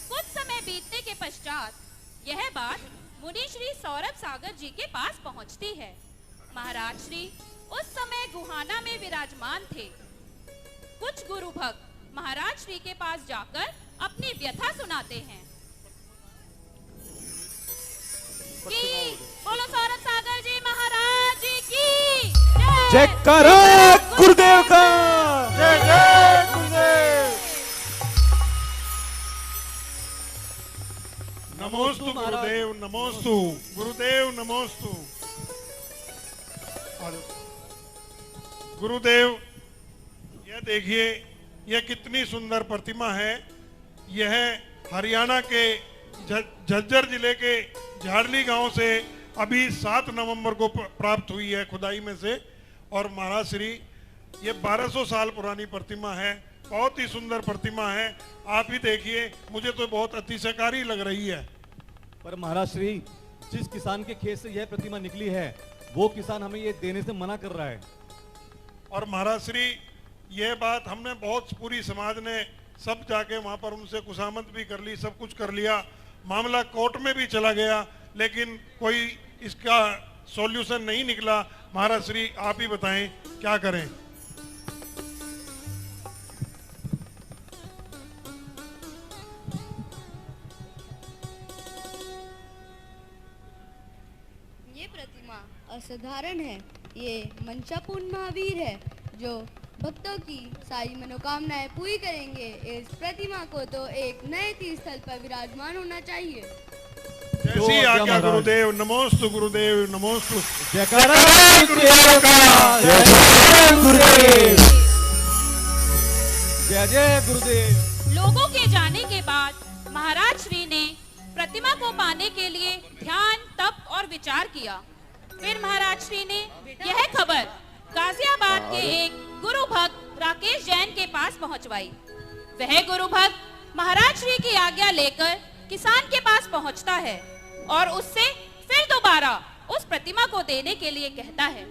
कुछ समय बीतने के पश्चात यह बात मुनि श्री सौरभ सागर जी के पास पहुंचती है। महाराज श्री उस समय गुहाना में विराजमान थे। कुछ गुरु भक्त महाराज श्री के पास जाकर अपनी व्यथा सुनाते हैं कि बोलो सौरभ सागर जी महाराज जी की जय करो गुरुदेव का। जय जय गुरुदेव। नमोस्तु गुरुदेव, नमोस्तु गुरुदेव, नमोस्तु गुरुदेव। यह देखिए यह कितनी सुंदर प्रतिमा है। यह हरियाणा के झज्जर जिले के झाड़ली गांव से अभी 7 नवंबर को प्राप्त हुई है खुदाई में से। और महाराज श्री ये 1200 साल पुरानी प्रतिमा है, बहुत ही सुंदर प्रतिमा है। आप ही देखिए, मुझे तो बहुत अतिशयकारी लग रही है। पर महाराज श्री जिस किसान के खेत से यह प्रतिमा निकली है वो किसान हमें ये देने से मना कर रहा है। और महाराज श्री यह बात हमने बहुत पूरी समाज ने सब जाके वहां पर उनसे खुशामद भी कर ली, सब कुछ कर लिया, मामला कोर्ट में भी चला गया, लेकिन कोई इसका सॉल्यूशन नहीं निकला। महाराज श्री आप ही बताएं क्या करें। ये प्रतिमा असाधारण है। ये मंशापूर्ण महावीर है जो भक्तों की सारी मनोकामनाएं पूरी करेंगे। इस प्रतिमा को तो एक नए तीर्थ स्थल पर विराजमान होना चाहिए। जैसी आज्ञा गुरुदेव। नमोस्तु गुरुदेव, नमोस्तु। जयकारा जय जय गुरुदेव। लोगों के जाने के बाद महाराज श्री ने प्रतिमा को पाने के लिए ध्यान, तप और विचार किया। फिर महाराज श्री ने यह खबर गाजियाबाद के एक गुरु भक्त राकेश जैन के पास पहुंचवाई। वह गुरु भक्त महाराज श्री की आज्ञा लेकर किसान के पास पहुंचता है और उससे फिर दोबारा उस प्रतिमा को देने के लिए कहता है।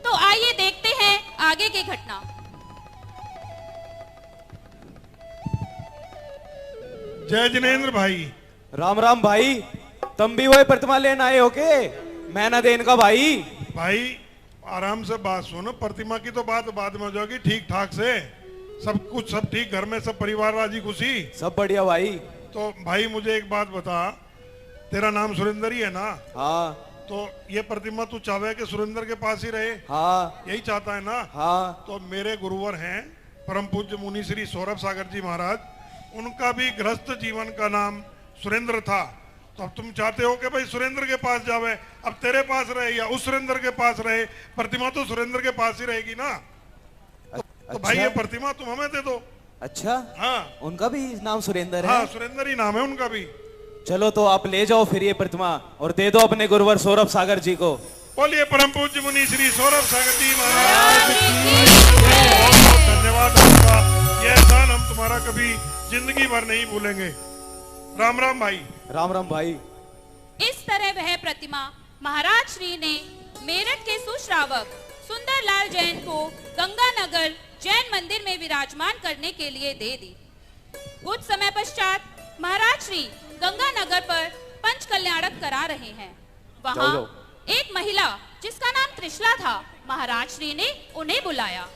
तो आइए देखते हैं आगे की घटना। जय जिनेंद्र भाई। राम राम भाई, तुम भी वही प्रतिमा लेने आए हो के? मैं ना देन का भाई। भाई आराम से बात सुनो, प्रतिमा की तो बात बाद में हो जाएगी, ठीक ठाक से सब कुछ सब ठीक, घर में सब परिवार राजी खुशी सब बढ़िया भाई। तो भाई मुझे एक बात बता, तेरा नाम सुरेंद्र ही है ना? हाँ। तो ये प्रतिमा तू चाहे कि सुरेंद्र के पास ही रहे? हाँ। यही चाहता है ना? हाँ। तो मेरे गुरुवर हैं परम पूज्य मुनि श्री सौरभ सागर जी महाराज, उनका भी गृहस्थ जीवन का नाम सुरेंद्र था। तो अब तुम चाहते हो कि भाई सुरेंद्र के पास जावे, अब तेरे पास रहे या उस सुरेंद्र के पास रहे, प्रतिमा तो सुरेंद्र के पास ही रहेगी ना। तो भाई ये प्रतिमा तुम हमें दे दो। अच्छा। हाँ। उनका भी नाम सुरेंद्र है? हाँ, सुरेंद्र ही नाम है उनका भी। चलो तो आप ले जाओ फिर ये प्रतिमा और दे दो अपने गुरुवर सौरभ सागर जी को। बोलिए परम पूज्य मुनि श्री सौरभ सागर जी महाराज। बहुत धन्यवाद आपका, ये एहसान हम तुम्हारा कभी जिंदगी भर नहीं भूलेंगे। राम राम भाई। राम राम भाई। इस तरह वह प्रतिमा महाराज श्री ने मेरठ के सुश्रावक सुंदरलाल जैन को गंगानगर जैन मंदिर में विराजमान करने के लिए दे दी। कुछ समय पश्चात महाराज श्री गंगानगर पर पंच कल्याणक करा रहे हैं। वहाँ एक महिला जिसका नाम त्रिशला था, महाराज श्री ने उन्हें बुलाया।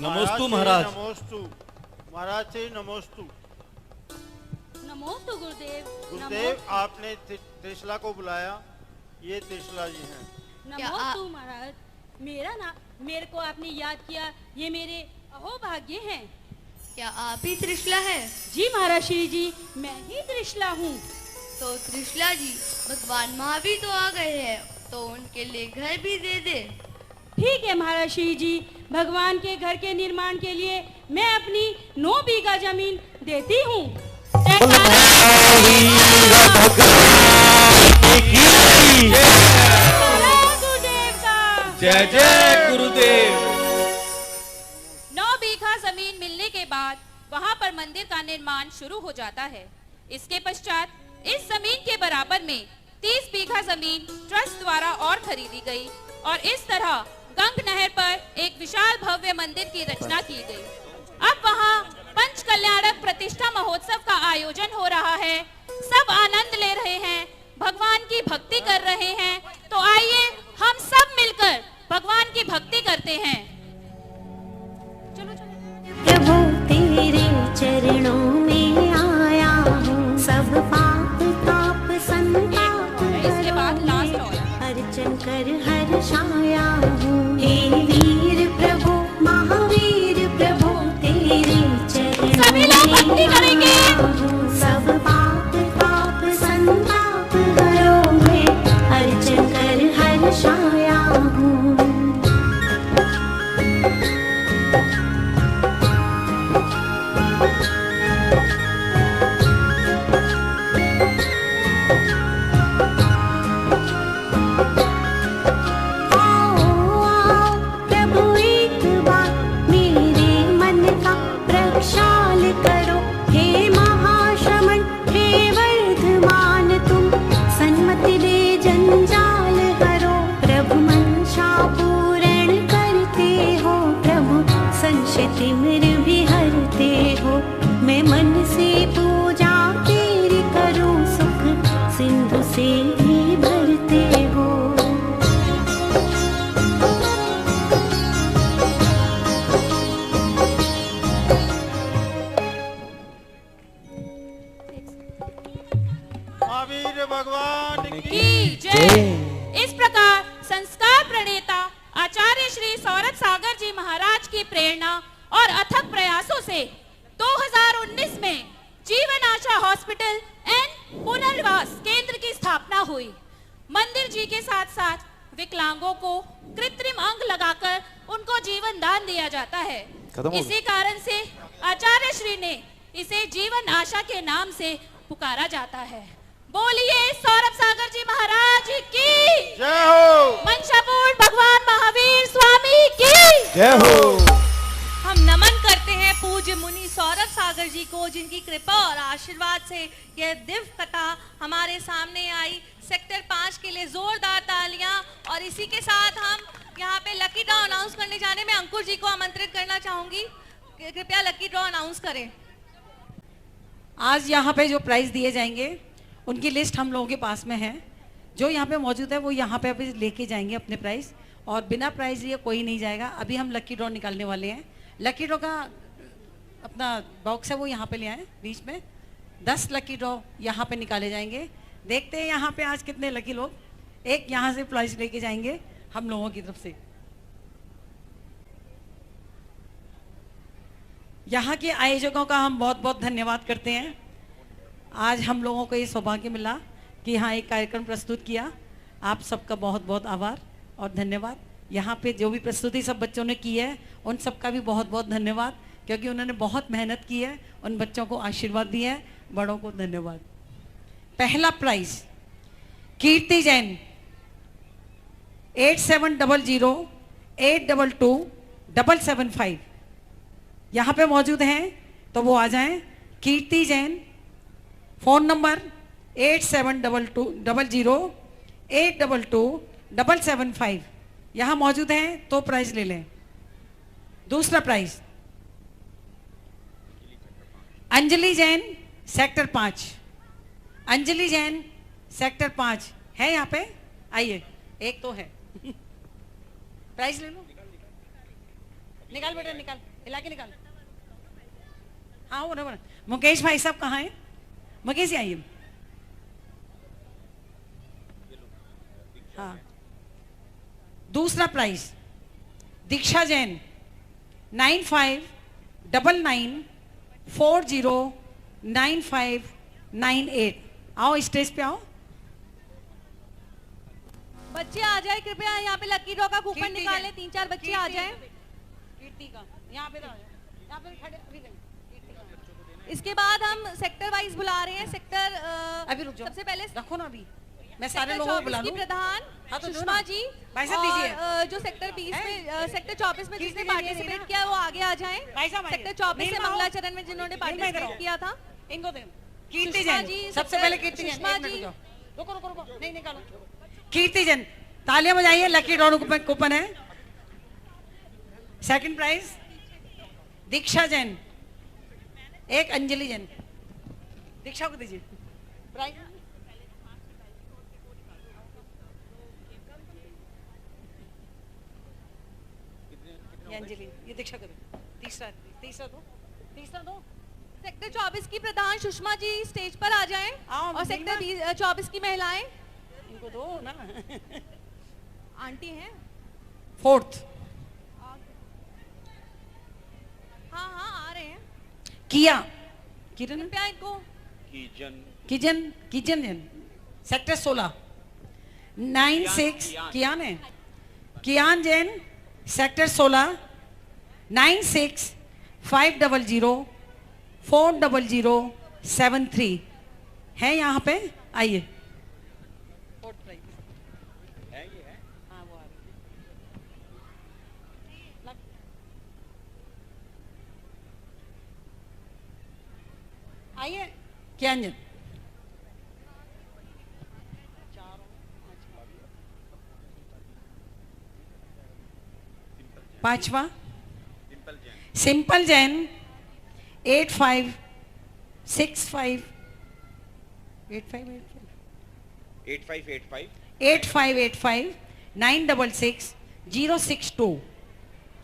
नमोस्तु महाराज। नमोस्तु महाराज से नमोस्तु। नमोस्तु गुरुदेव। गुरुदेव आपने त्रिशला को बुलाया, ये त्रिशला जी हैं। नमोस्तु महाराज, मेरे को आपने याद किया, ये मेरे अहोभाग्य हैं। क्या आप ही त्रिशला है? जी महाराज श्री जी, मैं ही त्रिशला हूँ। तो त्रिशला जी, भगवान महावीर तो आ गए हैं, तो उनके लिए घर भी दे दे। ठीक है महाराज श्री जी, भगवान के घर के निर्माण के लिए मैं अपनी 9 बीघा जमीन देती हूँ। जय जय गुरुदेव। 9 बीघा जमीन मिलने के बाद वहाँ पर मंदिर का निर्माण शुरू हो जाता है। इसके पश्चात इस जमीन के बराबर में 30 बीघा जमीन ट्रस्ट द्वारा और खरीदी गई और इस तरह गंग नहर पर एक विशाल भव्य मंदिर की रचना की गई। अब वहाँ पंच कल्याणक प्रतिष्ठा महोत्सव का आयोजन हो रहा है। सब आनंद ले रहे हैं, भगवान की भक्ति कर रहे हैं। तो आइए हम सब मिलकर भगवान की भक्ति करते हैं। प्रभु तेरे चरणों में आया हूँ, सब पाप ताप संताप इसके बाद लास्ट अर्चन कर हर्षाया हूँ। हे वीर प्रभु महावीर प्रभु तेरे चरणों में आया हूँ, सब पाप ताप संताप हरो मैं अर्चन कर हर्षाया हूँ। तिमिर भी हरते हो, मैं मन से पूजा तेरी करूं, सुख सिंधु से ही भरते हो। महावीर भगवान की जय। इस प्रकार संस्कार प्रणेता आचार्य श्री सौरभ सागर जी महाराज की प्रेरणा और अथक प्रयासों से 2019 में जीवन आशा हॉस्पिटल एंड पुनर्वास केंद्र की स्थापना हुई। मंदिर जी के साथ साथ विकलांगों को कृत्रिम अंग लगाकर उनको जीवन दान दिया जाता है। इसी कारण से आचार्य श्री ने इसे जीवन आशा के नाम से पुकारा जाता है। बोलिए सौरभ सागर जी महाराज की जय हो। मंशापूर्ण भगवान महावीर स्वामी की जय हो। हम नमन करते हैं पूज्य मुनि सौरभ सागर जी आशीर्वाद से यह दिव्य कथा हमारे सामने आई। सेक्टर 5 के लिए जोरदार तालियां। और इसी के साथ हम यहाँ पे लकी ड्रॉ अनाउंस करने जाने में अंकुर जी को आमंत्रित करना चाहूंगी, कृपया लकी ड्रॉ अनाउंस करें। आज यहाँ पे जो प्राइज दिए जाएंगे उनकी लिस्ट हम लोगों के पास में है। जो यहाँ पे मौजूद है वो यहाँ पे अभी लेके जाएंगे अपने प्राइस, और बिना प्राइज लिए कोई नहीं जाएगा। अभी हम लकी ड्रॉ निकालने वाले हैं। लकी ड्रॉ का अपना बॉक्स है वो यहाँ पे ले आए बीच में। 10 लकी ड्रॉ यहाँ पे निकाले जाएंगे। देखते हैं यहाँ पे आज कितने लकी लोग एक यहाँ से प्राइज लेके जाएंगे हम लोगों की तरफ से। यहाँ के आयोजकों का हम बहुत बहुत धन्यवाद करते हैं। आज हम लोगों को ये सौभाग्य मिला कि यहाँ एक कार्यक्रम प्रस्तुत किया। आप सबका बहुत बहुत आभार और धन्यवाद। यहाँ पे जो भी प्रस्तुति सब बच्चों ने की है उन सबका भी बहुत बहुत धन्यवाद, क्योंकि उन्होंने बहुत मेहनत की है, उन बच्चों को आशीर्वाद दिया है। बड़ों को धन्यवाद। पहला प्राइज कीर्ति जैन 8700822725 यहाँ पे मौजूद हैं, तो वो आ जाएं। कीर्ति जैन, फोन नंबर 8700822725 यहाँ मौजूद हैं, तो प्राइज ले लें। दूसरा prize Anjali Jain sector 5। Anjali Jain sector 5 है यहाँ पे, आइए। एक तो है प्राइज ले लो। निकाल बेटा, निकाल, हिला के निकाल। हाँ वो ना। मुकेश भाई साहब कहाँ हैं? मुकेश जी आइए। हाँ, दूसरा प्राइज दीक्षा जैन 9599409598। आओ स्टेज पे आओ। बच्चे आ जाए कृपया, यहाँ पे लकी ड्रॉ का कूपन निकालें। 3-4 बच्चे आ जाएं। कीर्ति का यहाँ पे खड़े अभी। इसके बाद हम सेक्टर वाइज बुला रहे हैं। सेक्टर अभी रुक जाओ, सबसे पहले रखो ना अभी, मैं सारे लोगों को बुला लूं। प्रधान सुषमा जी भाई साहब दीजिए। जो सेक्टर 20 में सेक्टर 24 में जिसने पार्टिसिपेट किया वो आगे आ जाएं। सेक्टर 24 से मंगलाचरण में जिन्होंने पार्टिसिपेट किया था इनको दे। कीर्ति जैन सबसे पहले। कीर्ति जैन रुको रुको रुको, नहीं निकालो। कीर्ति जैन तालियां बजाइए। लकी ड्रॉ कूपन है। सेकंड प्राइज दीक्षा जैन, एक अंजलि जैन। दीक्षा को दीजिए प्राइज। ये अंजलि, ये दीक्षा को दो। तीसरा दो। सेक्टर 24 की प्रधान सुषमा जी स्टेज पर आ जाएं। और सेक्टर 24 की महिलाएं इनको दो ना। आंटी हैं। फोर्थ हाँ आ रहे हैं। किया किरण कृपया इनको। किचन जैन सेक्टर 16 96 कियान है। कियान जैन सेक्टर 16 9650040073 है यहाँ पे, आइए। आइए क्या अंजन। पांचवा सिंपल जैन 8565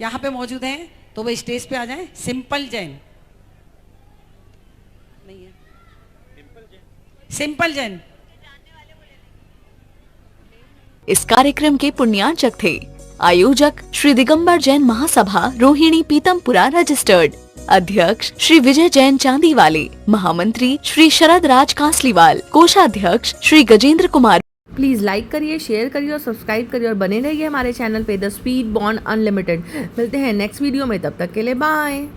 यहाँ पे मौजूद हैं, तो वो स्टेज पे आ जाएं। सिंपल जैन नहीं है। सिंपल जैन इस कार्यक्रम के पुण्यार्चक थे आयोजक श्री दिगंबर जैन महासभा रोहिणी पीतमपुरा रजिस्टर्ड, अध्यक्ष श्री विजय जैन चांदीवाले, महामंत्री श्री शरद राज कांसलीवाल, कोषाध्यक्ष श्री गजेंद्र कुमार। प्लीज लाइक करिए, शेयर करिए और सब्सक्राइब करिए और बने रहिए हमारे चैनल पे द स्पीड बॉन्ड अनलिमिटेड। मिलते हैं नेक्स्ट वीडियो में, तब तक के लिए बाय।